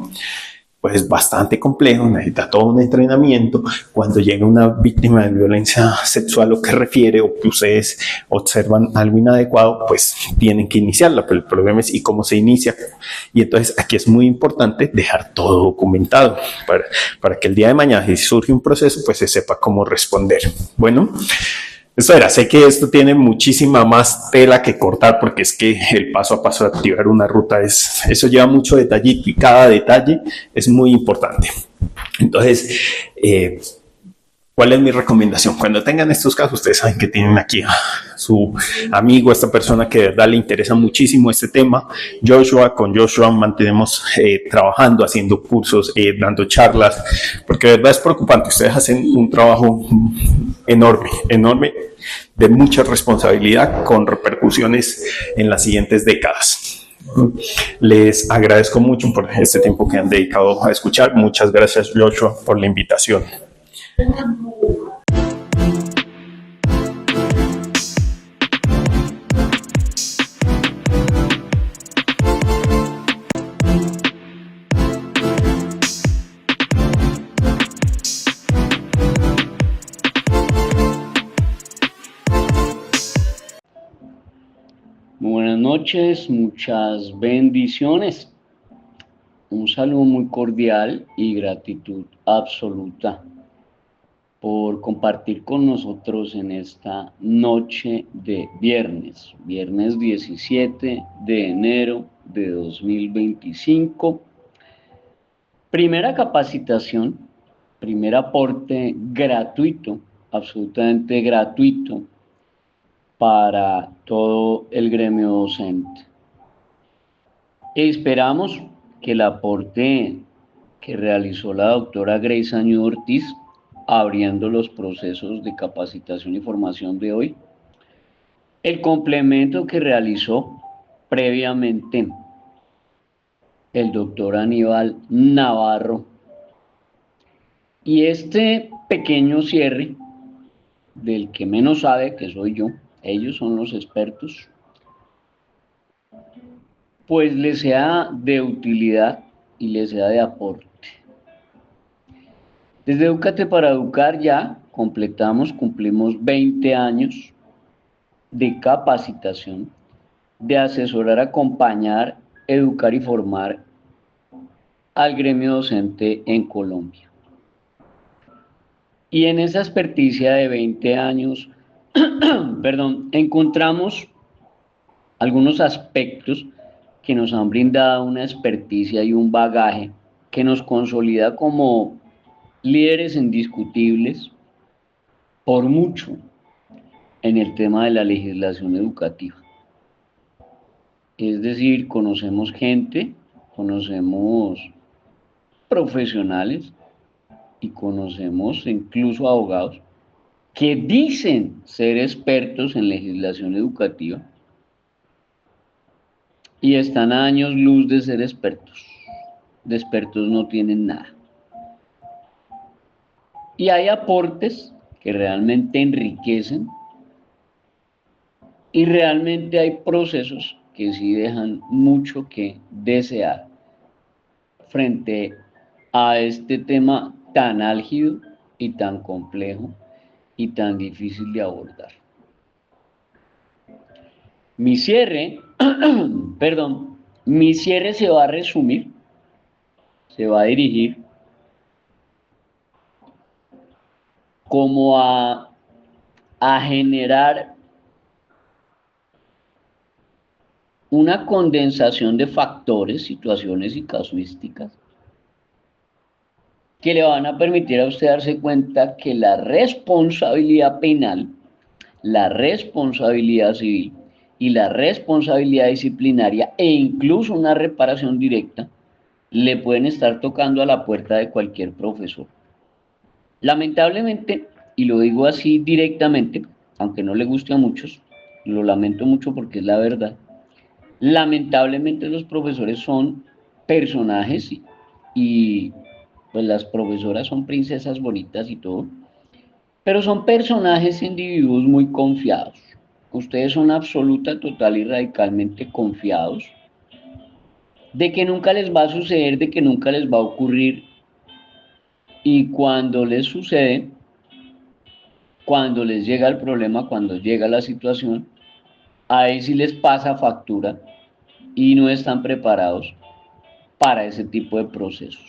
pues es bastante complejo, necesita todo un entrenamiento. Cuando llega una víctima de violencia sexual o que refiere o que ustedes observan algo inadecuado, pues tienen que iniciarla, pero el problema es y cómo se inicia. Y entonces aquí es muy importante dejar todo documentado para que el día de mañana, si surge un proceso, pues se sepa cómo responder. Bueno, eso era, sé que esto tiene muchísima más tela que cortar porque es que el paso a paso de activar una ruta eso lleva mucho detallito y cada detalle es muy importante. Entonces, ¿Cuál es mi recomendación? Cuando tengan estos casos, ustedes saben que tienen aquí a su amigo, esta persona que de verdad le interesa muchísimo este tema, Joshua. Con Joshua mantenemos trabajando, haciendo cursos, dando charlas, porque de verdad es preocupante. Ustedes hacen un trabajo enorme, enorme, de mucha responsabilidad, con repercusiones en las siguientes décadas. Les agradezco mucho por este tiempo que han dedicado a escuchar. Muchas gracias, Joshua, por la invitación. Muy buenas noches, muchas bendiciones. Un saludo muy cordial y gratitud absoluta por compartir con nosotros en esta noche de viernes 17 de enero de 2025. Primera capacitación, primer aporte gratuito, absolutamente gratuito para todo el gremio docente. Esperamos que el aporte que realizó la doctora Grace Añud Ortiz, abriendo los procesos de capacitación y formación de hoy, el complemento que realizó previamente el doctor Aníbal Navarro, y este pequeño cierre del que menos sabe, que soy yo, ellos son los expertos, pues les sea de utilidad y les sea de aporte. Desde Educate para Educar ya cumplimos 20 años de capacitación, de asesorar, acompañar, educar y formar al gremio docente en Colombia. Y en esa experticia de 20 años, encontramos algunos aspectos que nos han brindado una experticia y un bagaje que nos consolida como líderes indiscutibles por mucho en el tema de la legislación educativa. Es decir, conocemos gente, conocemos profesionales y conocemos incluso abogados que dicen ser expertos en legislación educativa y están a años luz de ser expertos. De expertos no tienen nada. Y hay aportes que realmente enriquecen y realmente hay procesos que sí dejan mucho que desear frente a este tema tan álgido y tan complejo y tan difícil de abordar. Mi cierre, mi cierre se va a resumir, se va a dirigir como a generar una condensación de factores, situaciones y casuísticas que le van a permitir a usted darse cuenta que la responsabilidad penal, la responsabilidad civil y la responsabilidad disciplinaria e incluso una reparación directa le pueden estar tocando a la puerta de cualquier profesor. Lamentablemente, y lo digo así directamente, aunque no le guste a muchos, lo lamento mucho porque es la verdad, lamentablemente los profesores son personajes y pues las profesoras son princesas bonitas y todo, pero son personajes individuos muy confiados. Ustedes son absoluta, total y radicalmente confiados de que nunca les va a suceder, de que nunca les va a ocurrir, y cuando les sucede, cuando les llega el problema, cuando llega la situación, ahí sí les pasa factura y no están preparados para ese tipo de procesos.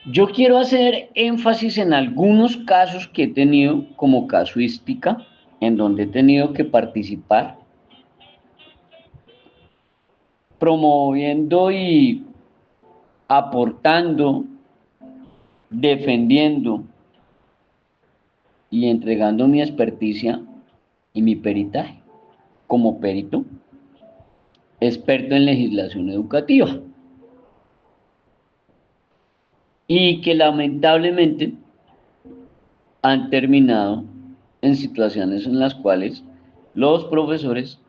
Yo quiero hacer énfasis en algunos casos que he tenido como casuística, en donde he tenido que participar, promoviendo y aportando defendiendo y entregando mi experticia y mi peritaje como perito, experto en legislación educativa. Y que lamentablemente han terminado en situaciones en las cuales los profesores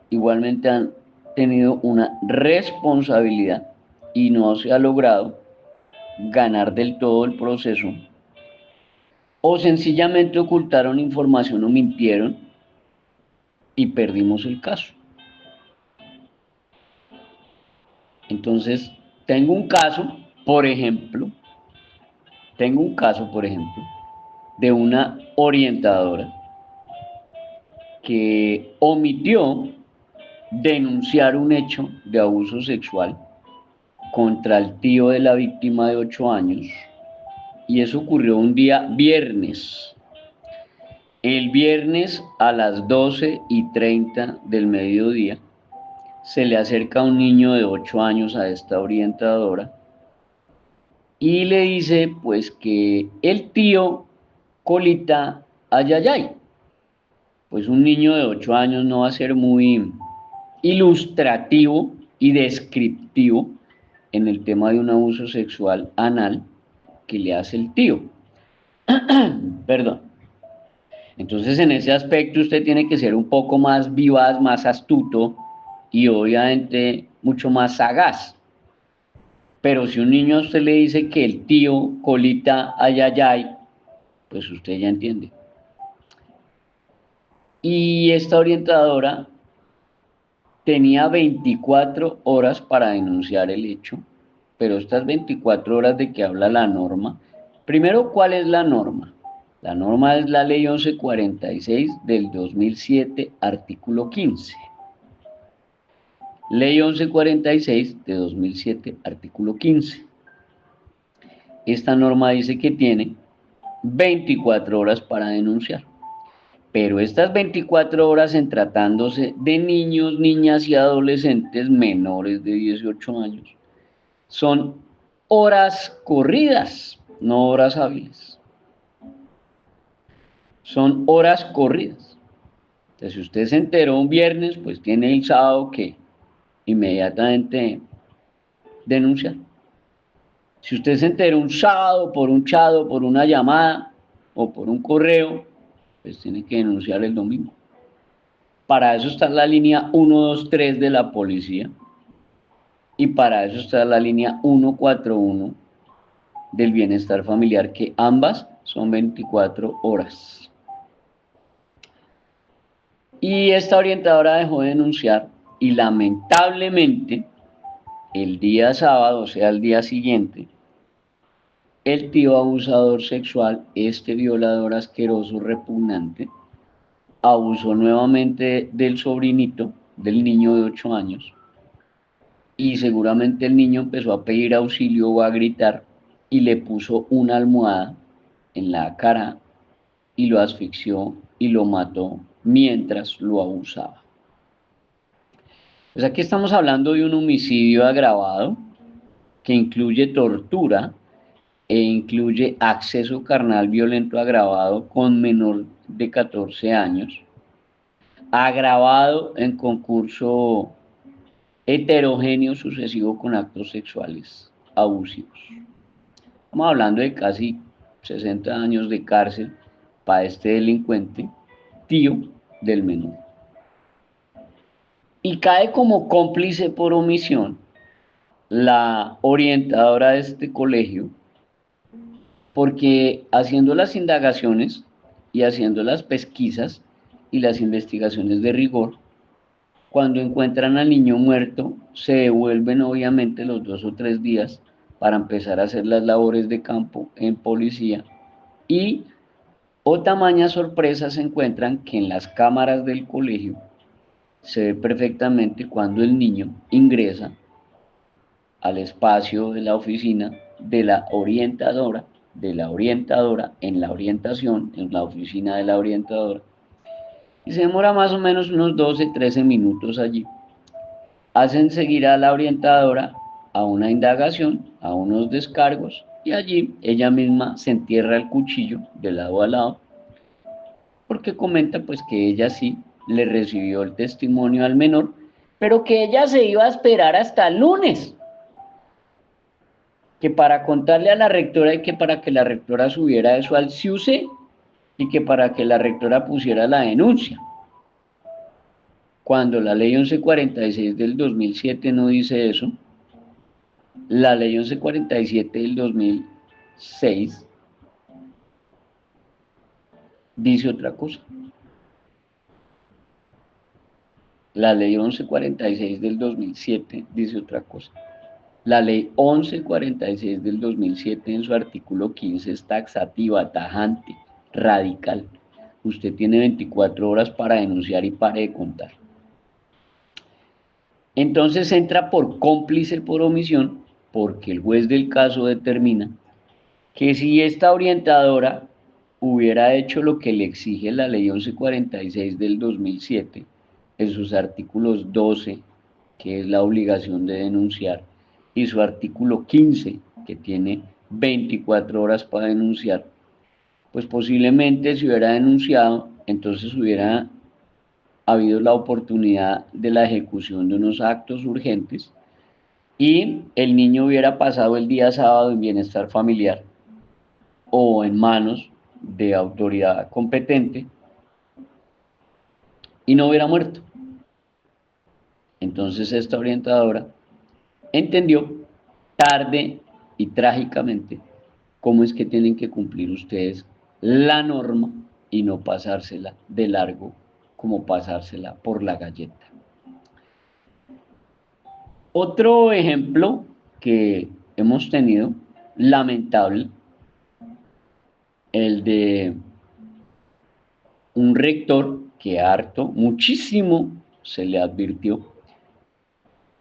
igualmente han tenido una responsabilidad y no se ha logrado ganar del todo el proceso, o sencillamente ocultaron información o mintieron y perdimos el caso. Entonces, tengo un caso, por ejemplo, de una orientadora que omitió denunciar un hecho de abuso sexual contra el tío de la víctima de 8 años, y eso ocurrió un día viernes. El viernes a las 12:30 del mediodía se le acerca un niño de 8 años a esta orientadora y le dice pues que el tío colita ayayay. Pues un niño de 8 años no va a ser muy ilustrativo y descriptivo en el tema de un abuso sexual anal que le hace el tío. Perdón. Entonces, en ese aspecto usted tiene que ser un poco más vivaz, más astuto y obviamente mucho más sagaz. Pero si un niño a usted le dice que el tío colita ayayay, pues usted ya entiende. Y esta orientadora tenía 24 horas para denunciar el hecho, pero estas 24 horas de que habla la norma, primero, ¿cuál es la norma? La norma es la ley 1146 del 2007, artículo 15. Ley 1146 de 2007, artículo 15. Esta norma dice que tiene 24 horas para denunciar. Pero estas 24 horas, en tratándose de niños, niñas y adolescentes menores de 18 años, son horas corridas, no horas hábiles. Son horas corridas. Entonces, si usted se enteró un viernes, pues tiene el sábado que inmediatamente denunciar. Si usted se enteró un sábado por un chat o por una llamada o por un correo, pues tiene que denunciar el domingo. Para eso está la línea 123 de la policía y para eso está la línea 141 del bienestar familiar, que ambas son 24 horas. Y esta orientadora dejó de denunciar y lamentablemente el día sábado, o sea, el día siguiente, el tío abusador sexual, este violador asqueroso, repugnante, abusó nuevamente del sobrinito, del niño de 8 años, y seguramente el niño empezó a pedir auxilio o a gritar y le puso una almohada en la cara y lo asfixió y lo mató mientras lo abusaba. Pues aquí estamos hablando de un homicidio agravado que incluye tortura e incluye acceso carnal violento agravado con menor de 14 años, agravado en concurso heterogéneo sucesivo con actos sexuales abusivos. Estamos hablando de casi 60 años de cárcel para este delincuente, tío del menor. Y cae como cómplice por omisión la orientadora de este colegio, porque haciendo las indagaciones y haciendo las pesquisas y las investigaciones de rigor, cuando encuentran al niño muerto, se devuelven obviamente los 2 o 3 días para empezar a hacer las labores de campo en policía y, oh tamaña sorpresa, se encuentran que en las cámaras del colegio se ve perfectamente cuando el niño ingresa al espacio de la oficina de la orientadora, en la orientación, en la oficina de la orientadora, y se demora más o menos unos 12, 13 minutos allí. Hacen seguir a la orientadora a una indagación, a unos descargos, y allí ella misma se entierra el cuchillo de lado a lado, porque comenta pues que ella sí le recibió el testimonio al menor, pero que ella se iba a esperar hasta el lunes, que para contarle a la rectora y que para que la rectora subiera eso al CIUC y que para que la rectora pusiera la denuncia. Cuando la ley 1146 del 2007 no dice eso, la ley 1147 del 2006 dice otra cosa. La ley 1146 del 2007 dice otra cosa. La ley 1146 del 2007 en su artículo 15 es taxativa, tajante, radical. Usted tiene 24 horas para denunciar y pare de contar. Entonces entra por cómplice por omisión, porque el juez del caso determina que si esta orientadora hubiera hecho lo que le exige la ley 1146 del 2007, en sus artículos 12, que es la obligación de denunciar, y su artículo 15, que tiene 24 horas para denunciar, pues posiblemente si hubiera denunciado, entonces hubiera habido la oportunidad de la ejecución de unos actos urgentes y el niño hubiera pasado el día sábado en bienestar familiar o en manos de autoridad competente y no hubiera muerto. Entonces esta orientadora entendió tarde y trágicamente cómo es que tienen que cumplir ustedes la norma y no pasársela de largo como pasársela por la galleta. Otro ejemplo que hemos tenido, lamentable, el de un rector que harto, muchísimo se le advirtió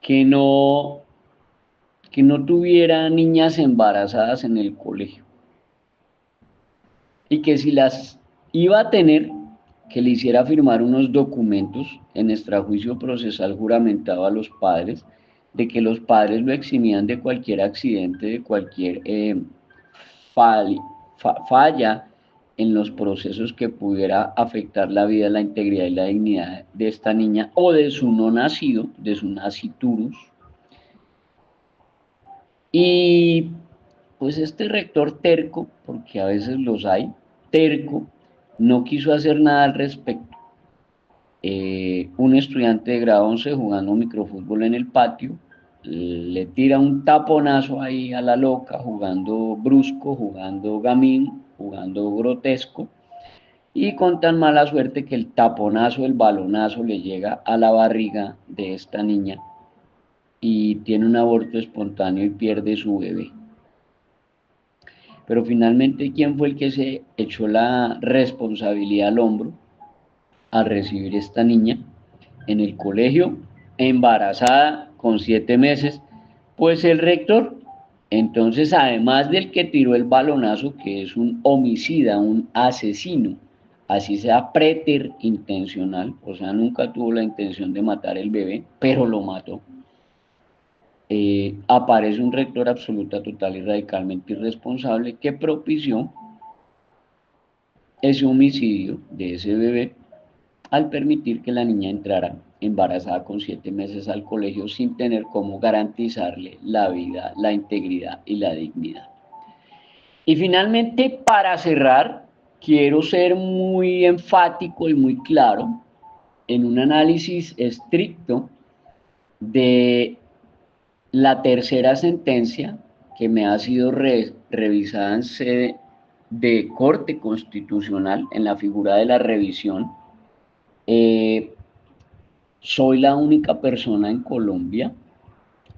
que no tuviera niñas embarazadas en el colegio y que si las iba a tener, que le hiciera firmar unos documentos en extrajuicio procesal juramentado a los padres, de que los padres lo eximían de cualquier accidente, de cualquier falla en los procesos que pudiera afectar la vida, la integridad y la dignidad de esta niña o de su no nacido, de su naciturus. Y pues este rector terco, porque a veces los hay, terco, no quiso hacer nada al respecto. Un estudiante de grado 11 jugando microfútbol en el patio, le tira un taponazo ahí a la loca, jugando brusco, jugando gamín, jugando grotesco, y con tan mala suerte que el taponazo, el balonazo le llega a la barriga de esta niña y tiene un aborto espontáneo y pierde su bebé. Pero finalmente, ¿quién fue el que se echó la responsabilidad al hombro al recibir esta niña en el colegio, embarazada con 7 meses? Pues el rector. Entonces, además del que tiró el balonazo, que es un homicida, un asesino, así sea preterintencional, o sea, nunca tuvo la intención de matar el bebé, pero lo mató. Aparece un rector absoluta, total y radicalmente irresponsable que propició ese homicidio de ese bebé al permitir que la niña entrara embarazada con 7 meses al colegio sin tener cómo garantizarle la vida, la integridad y la dignidad. Y finalmente, para cerrar, quiero ser muy enfático y muy claro en un análisis estricto de la tercera sentencia que me ha sido revisada en sede de Corte Constitucional en la figura de la revisión. Soy la única persona en Colombia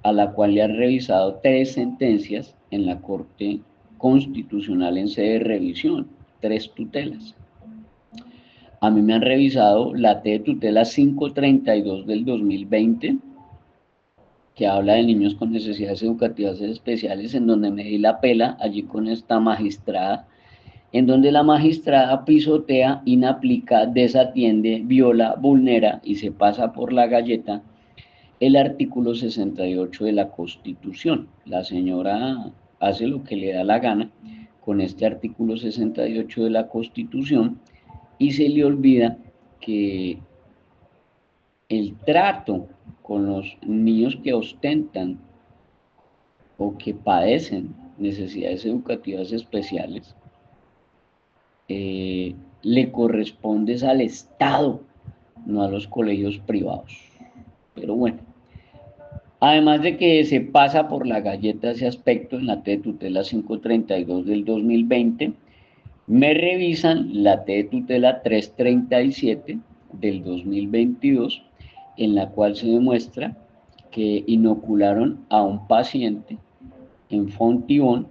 a la cual le han revisado 3 sentencias en la Corte Constitucional en sede de revisión, 3 tutelas. A mí me han revisado la T de tutela 532 del 2020, que habla de niños con necesidades educativas especiales, en donde me di la pela allí con esta magistrada, en donde la magistrada pisotea, inaplica, desatiende, viola, vulnera y se pasa por la galleta el artículo 68 de la Constitución. La señora hace lo que le da la gana con este artículo 68 de la Constitución y se le olvida que el trato con los niños que ostentan o que padecen necesidades educativas especiales le corresponde al Estado, no a los colegios privados. Pero bueno, además de que se pasa por la galleta ese aspecto en la T de tutela 532 del 2020, me revisan la T de tutela 337 del 2022, en la cual se demuestra que inocularon a un paciente en Fontibón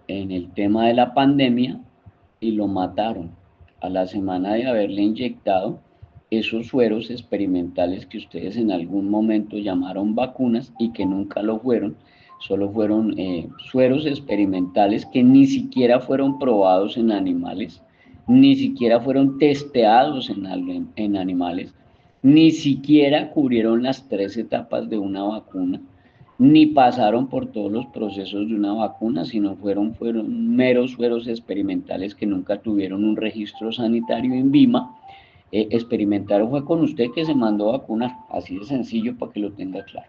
en el tema de la pandemia y lo mataron a la semana de haberle inyectado esos sueros experimentales que ustedes en algún momento llamaron vacunas y que nunca lo fueron, solo fueron sueros experimentales que ni siquiera fueron probados en animales, ni siquiera fueron testeados en animales, ni siquiera cubrieron las 3 etapas de una vacuna, ni pasaron por todos los procesos de una vacuna, sino fueron meros sueros experimentales que nunca tuvieron un registro sanitario en VIMA. Experimentaron fue con usted que se mandó a vacunar, así de sencillo para que lo tenga claro.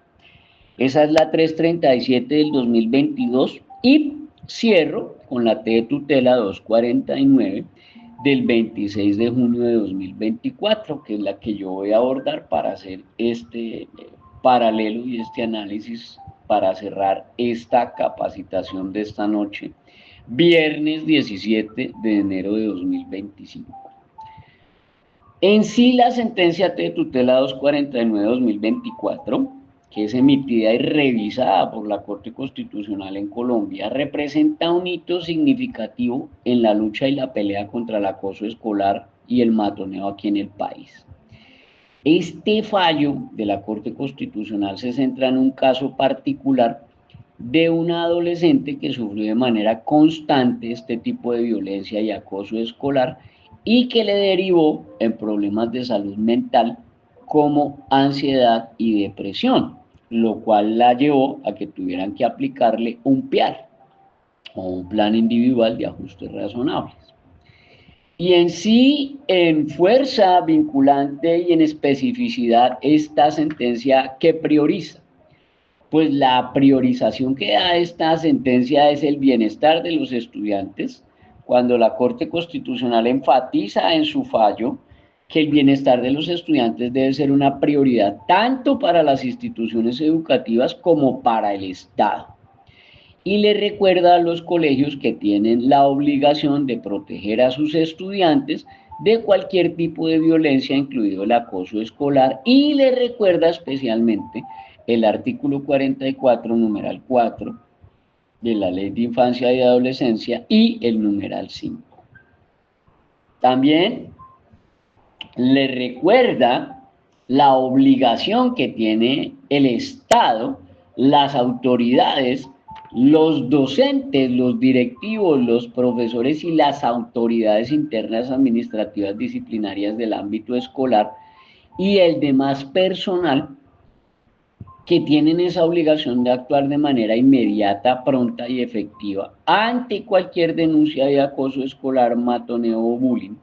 Esa es la 337 del 2022 y cierro con la T de tutela 249 del 26 de junio de 2024, que es la que yo voy a abordar para hacer este paralelo y este análisis para cerrar esta capacitación de esta noche, viernes 17 de enero de 2025. En sí, la sentencia T de tutela 249-2024, que es emitida y revisada por la Corte Constitucional en Colombia, representa un hito significativo en la lucha y la pelea contra el acoso escolar y el matoneo aquí en el país. Este fallo de la Corte Constitucional se centra en un caso particular de una adolescente que sufrió de manera constante este tipo de violencia y acoso escolar y que le derivó en problemas de salud mental como ansiedad y depresión, lo cual la llevó a que tuvieran que aplicarle un PIAR o un plan individual de ajustes razonables. Y en sí, en fuerza vinculante y en especificidad, esta sentencia que prioriza, pues la priorización que da esta sentencia es el bienestar de los estudiantes, cuando la Corte Constitucional enfatiza en su fallo que el bienestar de los estudiantes debe ser una prioridad tanto para las instituciones educativas como para el Estado. Y le recuerda a los colegios que tienen la obligación de proteger a sus estudiantes de cualquier tipo de violencia, incluido el acoso escolar, y le recuerda especialmente el artículo 44, numeral 4 de la Ley de Infancia y Adolescencia y el numeral 5. También le recuerda la obligación que tiene el Estado, las autoridades, los docentes, los directivos, los profesores y las autoridades internas administrativas disciplinarias del ámbito escolar y el demás personal que tienen esa obligación de actuar de manera inmediata, pronta y efectiva ante cualquier denuncia de acoso escolar, matoneo o bullying,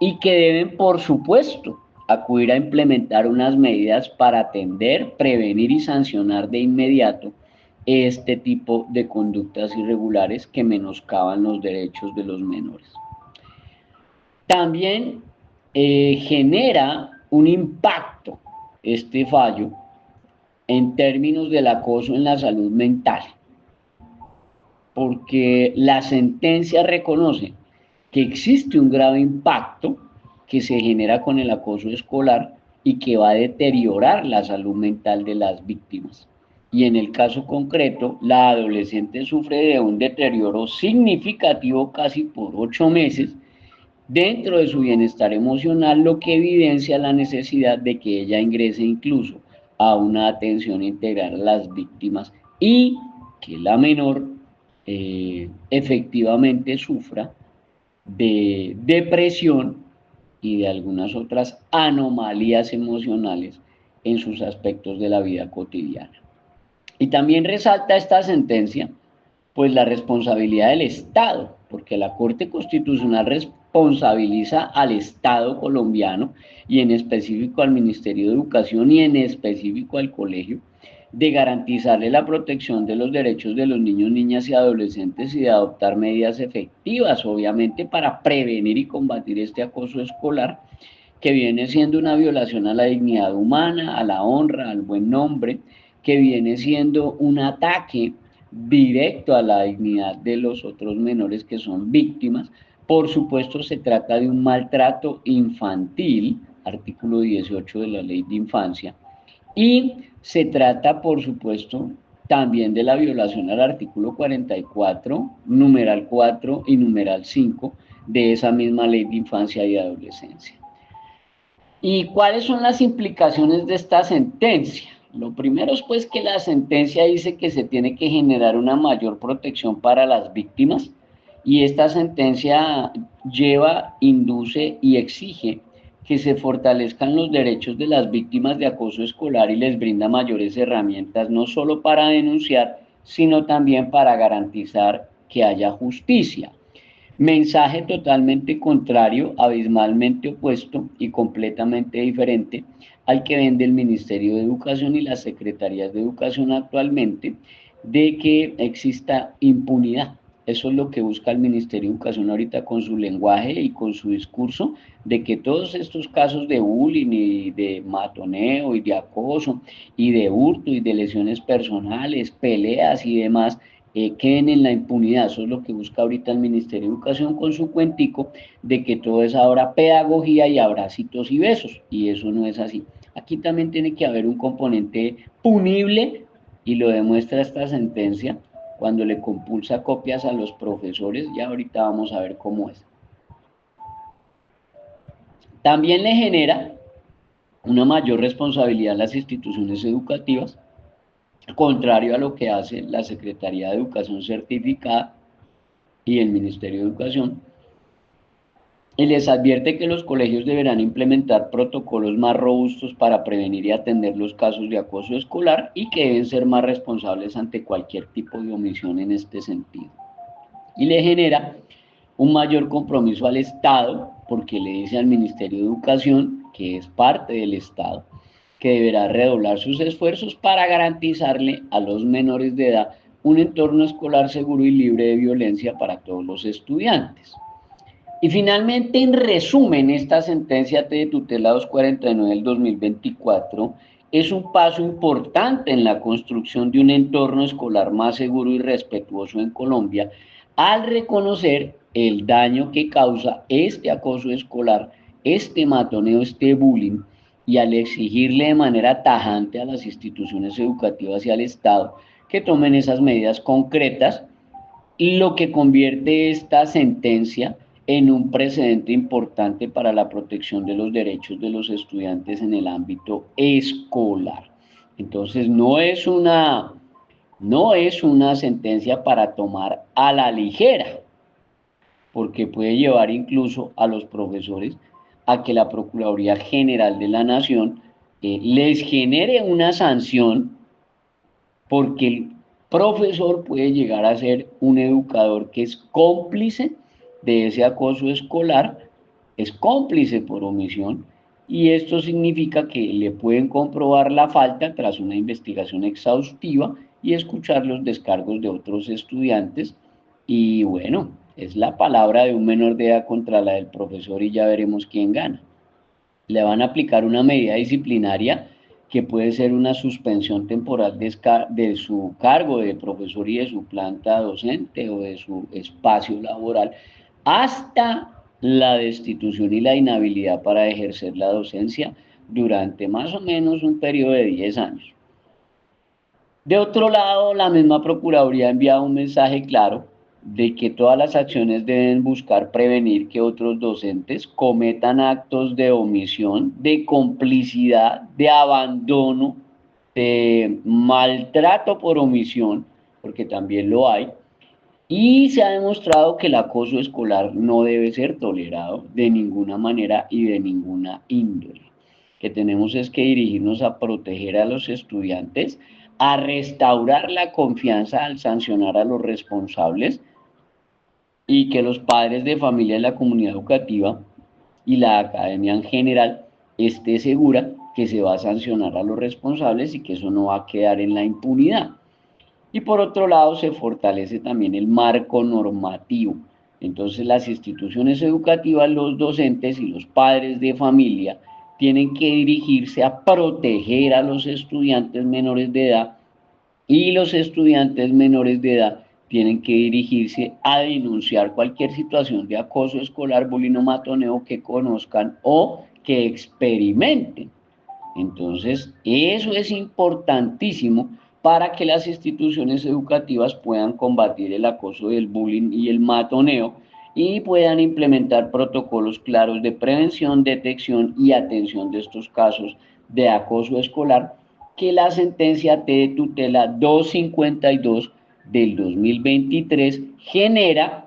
y que deben, por supuesto, acudir a implementar unas medidas para atender, prevenir y sancionar de inmediato este tipo de conductas irregulares que menoscaban los derechos de los menores. También genera un impacto este fallo en términos del acoso en la salud mental, porque la sentencia reconoce que existe un grave impacto que se genera con el acoso escolar y que va a deteriorar la salud mental de las víctimas. Y en el caso concreto, la adolescente sufre de un deterioro significativo casi por 8 meses dentro de su bienestar emocional, lo que evidencia la necesidad de que ella ingrese incluso a una atención integral a las víctimas y que la menor efectivamente sufra de depresión y de algunas otras anomalías emocionales en sus aspectos de la vida cotidiana. Y también resalta esta sentencia pues la responsabilidad del Estado, porque la Corte Constitucional responsabiliza al Estado colombiano y en específico al Ministerio de Educación y en específico al colegio, de garantizarle la protección de los derechos de los niños, niñas y adolescentes y de adoptar medidas efectivas, obviamente, para prevenir y combatir este acoso escolar, que viene siendo una violación a la dignidad humana, a la honra, al buen nombre, que viene siendo un ataque directo a la dignidad de los otros menores que son víctimas. Por supuesto, se trata de un maltrato infantil, artículo 18 de la Ley de Infancia, y se trata, por supuesto, también de la violación al artículo 44, numeral 4 y numeral 5 de esa misma Ley de Infancia y Adolescencia. ¿Y cuáles son las implicaciones de esta sentencia? Lo primero es pues que la sentencia dice que se tiene que generar una mayor protección para las víctimas y esta sentencia lleva, induce y exige que se fortalezcan los derechos de las víctimas de acoso escolar y les brinda mayores herramientas no solo para denunciar, sino también para garantizar que haya justicia. Mensaje totalmente contrario, abismalmente opuesto y completamente diferente al que vende el Ministerio de Educación y las Secretarías de Educación actualmente, de que exista impunidad. Eso es lo que busca el Ministerio de Educación ahorita con su lenguaje y con su discurso, de que todos estos casos de bullying y de matoneo y de acoso y de hurto y de lesiones personales, peleas y demás, queden en la impunidad. Eso es lo que busca ahorita el Ministerio de Educación con su cuentico de que todo es ahora pedagogía y abracitos y besos, y eso no es así. Aquí también tiene que haber un componente punible y lo demuestra esta sentencia cuando le compulsa copias a los profesores. Ya ahorita vamos a ver cómo es. También le genera una mayor responsabilidad a las instituciones educativas, contrario a lo que hace la Secretaría de Educación Certificada y el Ministerio de Educación, y les advierte que los colegios deberán implementar protocolos más robustos para prevenir y atender los casos de acoso escolar y que deben ser más responsables ante cualquier tipo de omisión en este sentido. Y le genera un mayor compromiso al Estado, porque le dice al Ministerio de Educación, que es parte del Estado, que deberá redoblar sus esfuerzos para garantizarle a los menores de edad un entorno escolar seguro y libre de violencia para todos los estudiantes. Y finalmente, en resumen, esta sentencia de tutela 249 del 2024 es un paso importante en la construcción de un entorno escolar más seguro y respetuoso en Colombia, al reconocer el daño que causa este acoso escolar, este matoneo, este bullying, y al exigirle de manera tajante a las instituciones educativas y al Estado que tomen esas medidas concretas, lo que convierte esta sentencia en un precedente importante para la protección de los derechos de los estudiantes en el ámbito escolar. Entonces, no es una sentencia para tomar a la ligera, porque puede llevar incluso a los profesores a que la Procuraduría General de la Nación les genere una sanción, porque el profesor puede llegar a ser un educador que es cómplice de ese acoso escolar, es cómplice por omisión, y esto significa que le pueden comprobar la falta tras una investigación exhaustiva y escuchar los descargos de otros estudiantes. Y bueno, es la palabra de un menor de edad contra la del profesor y ya veremos quién gana. Le van a aplicar una medida disciplinaria que puede ser una suspensión temporal de su cargo de profesor y de su planta docente o de su espacio laboral, hasta la destitución y la inhabilidad para ejercer la docencia durante más o menos un periodo de 10 años. De otro lado, la misma Procuraduría ha enviado un mensaje claro de que todas las acciones deben buscar prevenir que otros docentes cometan actos de omisión, de complicidad, de abandono, de maltrato por omisión, porque también lo hay, y se ha demostrado que el acoso escolar no debe ser tolerado de ninguna manera y de ninguna índole. Que tenemos es que dirigirnos a proteger a los estudiantes, a restaurar la confianza al sancionar a los responsables y que los padres de familia de la comunidad educativa y la academia en general esté segura que se va a sancionar a los responsables y que eso no va a quedar en la impunidad. Y por otro lado, se fortalece también el marco normativo. Entonces, las instituciones educativas, los docentes y los padres de familia tienen que dirigirse a proteger a los estudiantes menores de edad y los estudiantes menores de edad tienen que dirigirse a denunciar cualquier situación de acoso escolar, bullying o matoneo que conozcan o que experimenten. Entonces, eso es importantísimo para que las instituciones educativas puedan combatir el acoso del bullying y el matoneo y puedan implementar protocolos claros de prevención, detección y atención de estos casos de acoso escolar que la sentencia T de tutela 252 del 2023 genera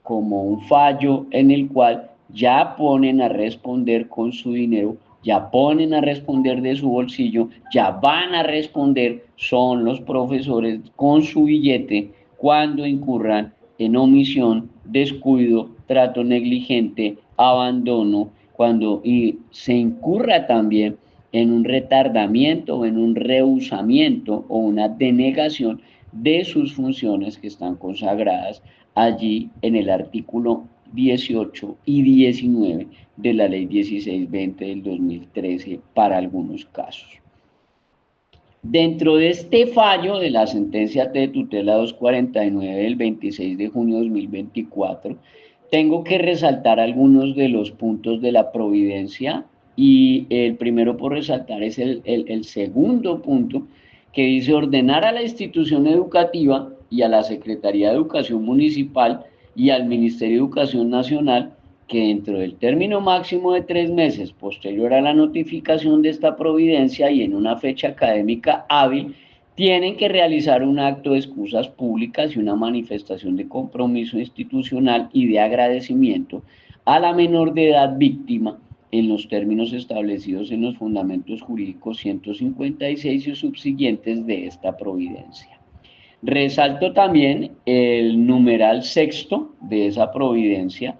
como un fallo en el cual ya ponen a responder con su dinero, ya ponen a responder de su bolsillo, ya van a responder, son los profesores con su billete cuando incurran en omisión, descuido, trato negligente, abandono, cuando se incurra también en un retardamiento o en un rehusamiento o una denegación de sus funciones que están consagradas allí en el artículo 18 y 19 de la ley 1620 del 2013 para algunos casos. Dentro de este fallo de la sentencia de tutela 249 del 26 de junio de 2024, tengo que resaltar algunos de los puntos de la providencia y el primero por resaltar es el segundo punto que dice ordenar a la institución educativa y a la Secretaría de Educación Municipal y al Ministerio de Educación Nacional que dentro del término máximo de 3 meses posterior a la notificación de esta providencia y en una fecha académica hábil, tienen que realizar un acto de excusas públicas y una manifestación de compromiso institucional y de agradecimiento a la menor de edad víctima en los términos establecidos en los fundamentos jurídicos 156 y subsiguientes de esta providencia. Resalto también el numeral sexto de esa providencia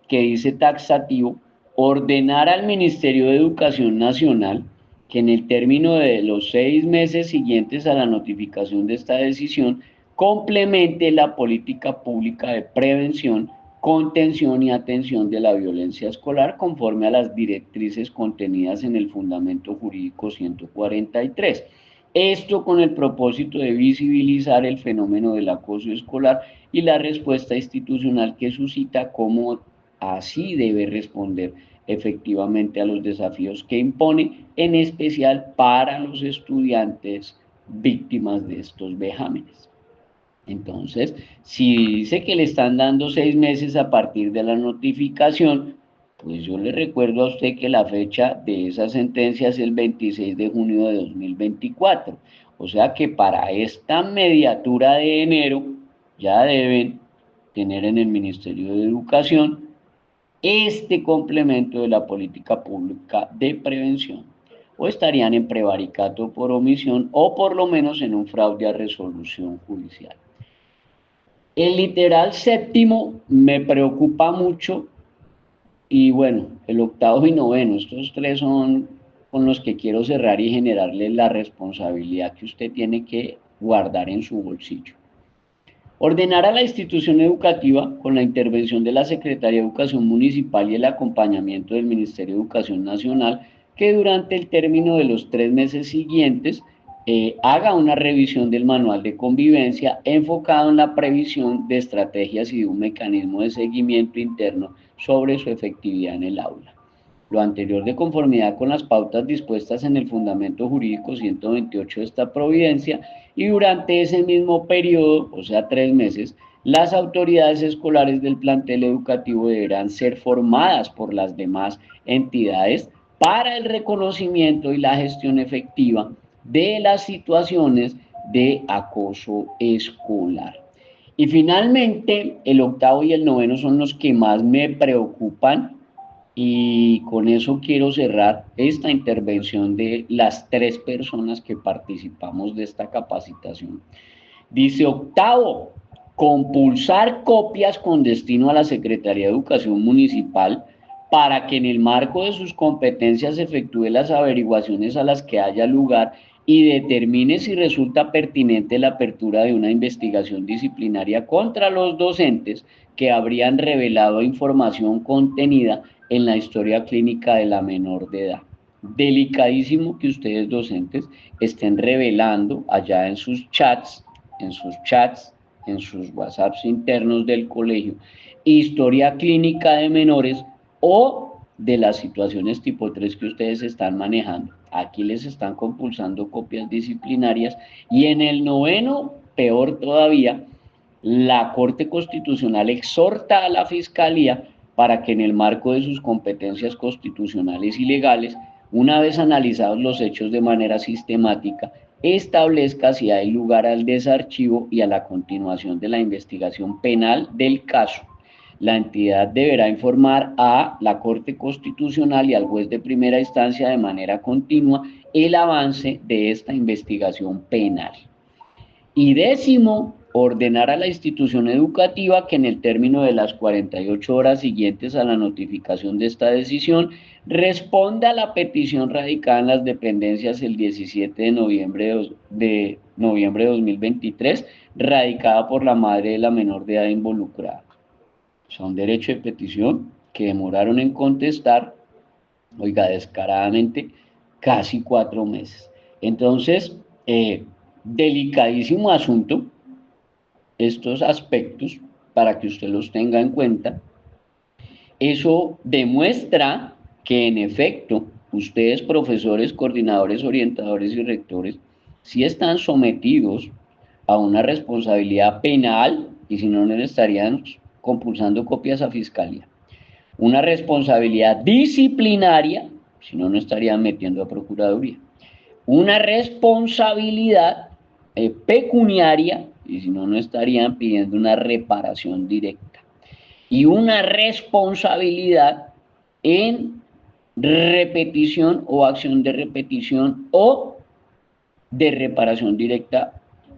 que dice taxativo, ordenar al Ministerio de Educación Nacional que en el término de los 6 meses siguientes a la notificación de esta decisión complemente la política pública de prevención, contención y atención de la violencia escolar conforme a las directrices contenidas en el Fundamento Jurídico 143. Esto con el propósito de visibilizar el fenómeno del acoso escolar y la respuesta institucional que suscita, como así debe responder efectivamente a los desafíos que impone, en especial para los estudiantes víctimas de estos vejámenes. Entonces, si dice que le están dando 6 meses a partir de la notificación, pues yo le recuerdo a usted que la fecha de esa sentencia es el 26 de junio de 2024. O sea que para esta mediatura de enero ya deben tener en el Ministerio de Educación este complemento de la política pública de prevención. O estarían en prevaricato por omisión o por lo menos en un fraude a resolución judicial. El literal séptimo me preocupa mucho y bueno, el octavo y noveno, estos tres son con los que quiero cerrar y generarle la responsabilidad que usted tiene que guardar en su bolsillo. Ordenar a la institución educativa, con la intervención de la Secretaría de Educación Municipal y el acompañamiento del Ministerio de Educación Nacional, que durante el término de los 3 meses siguientes haga una revisión del manual de convivencia enfocado en la previsión de estrategias y de un mecanismo de seguimiento interno sobre su efectividad en el aula. Lo anterior de conformidad con las pautas dispuestas en el Fundamento Jurídico 128 de esta providencia y durante ese mismo periodo, o sea 3 meses, las autoridades escolares del plantel educativo deberán ser formadas por las demás entidades para el reconocimiento y la gestión efectiva de las situaciones de acoso escolar. Y finalmente, el octavo y el noveno son los que más me preocupan Y con eso quiero cerrar esta intervención de las 3 personas que participamos de esta capacitación. Dice octavo, compulsar copias con destino a la Secretaría de Educación Municipal para que en el marco de sus competencias efectúe las averiguaciones a las que haya lugar y determine si resulta pertinente la apertura de una investigación disciplinaria contra los docentes que habrían revelado información contenida en la historia clínica de la menor de edad. Delicadísimo que ustedes docentes estén revelando allá en sus WhatsApps internos del colegio, historia clínica de menores o de las situaciones tipo 3 que ustedes están manejando. Aquí les están compulsando copias disciplinarias y en el noveno, peor todavía, la Corte Constitucional exhorta a la Fiscalía para que en el marco de sus competencias constitucionales y legales, una vez analizados los hechos de manera sistemática, establezca si hay lugar al desarchivo y a la continuación de la investigación penal del caso. La entidad deberá informar a la Corte Constitucional y al juez de primera instancia de manera continua el avance de esta investigación penal. Y décimo, ordenar a la institución educativa que en el término de las 48 horas siguientes a la notificación de esta decisión responda a la petición radicada en las dependencias el 17 de noviembre de 2023, radicada por la madre de la menor de edad involucrada. O sea, un derecho de petición que demoraron en contestar, oiga, descaradamente, casi 4 meses. Entonces, delicadísimo asunto, estos aspectos, para que usted los tenga en cuenta. Eso demuestra que en efecto, ustedes profesores, coordinadores, orientadores y rectores, sí están sometidos a una responsabilidad penal, y si no, no le estarían compulsando copias a fiscalía. Una responsabilidad disciplinaria, si no, no estarían metiendo a procuraduría. Una responsabilidad pecuniaria, y si no, no estarían pidiendo una reparación directa. Y una responsabilidad en repetición o acción de repetición o de reparación directa,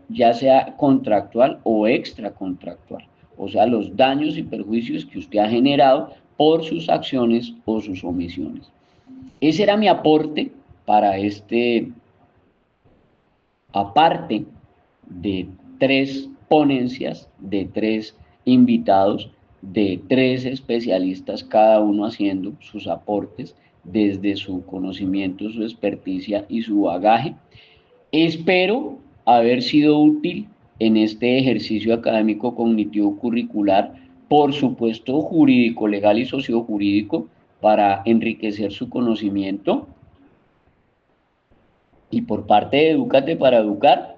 ya sea contractual o extracontractual. O sea, los daños y perjuicios que usted ha generado por sus acciones o sus omisiones. Ese era mi aporte para aparte de 3 ponencias, de 3 invitados, de 3 especialistas, cada uno haciendo sus aportes desde su conocimiento, su experticia y su bagaje. Espero haber sido útil en este ejercicio académico cognitivo curricular, por supuesto jurídico, legal y sociojurídico, para enriquecer su conocimiento. Y por parte de Edúcate para Educar,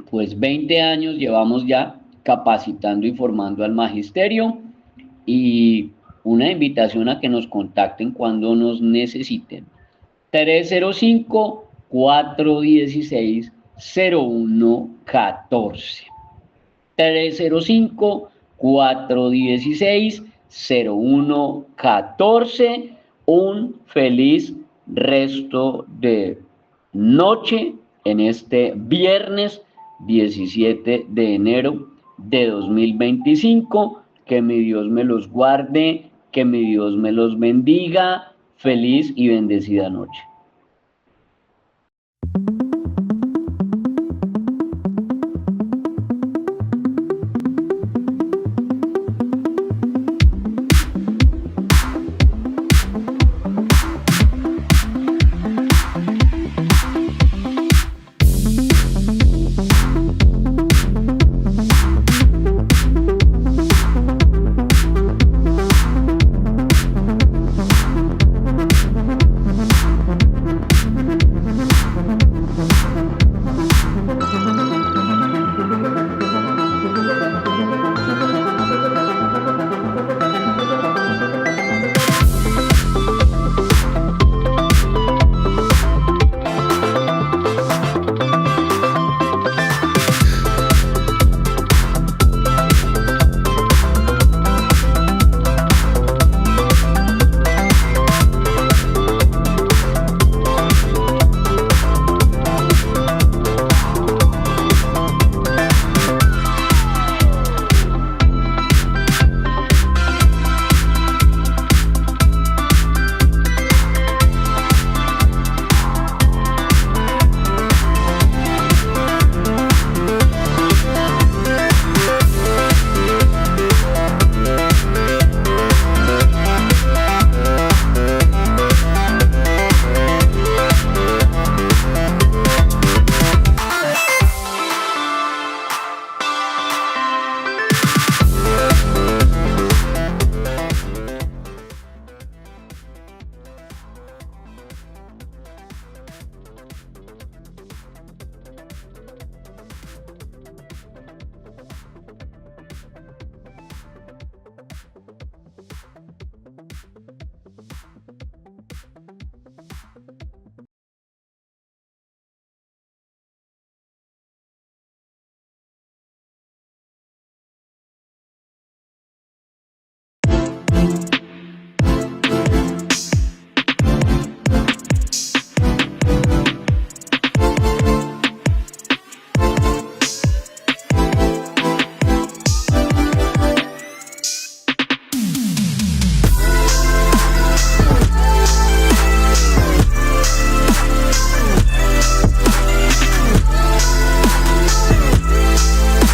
pues 20 años llevamos ya capacitando y formando al magisterio, y una invitación a que nos contacten cuando nos necesiten. 305-416-0114. 305-416-0114. Un feliz resto de noche en este viernes 17 de enero de 2025. Que mi Dios me los guarde, que mi Dios me los bendiga. Feliz y bendecida noche.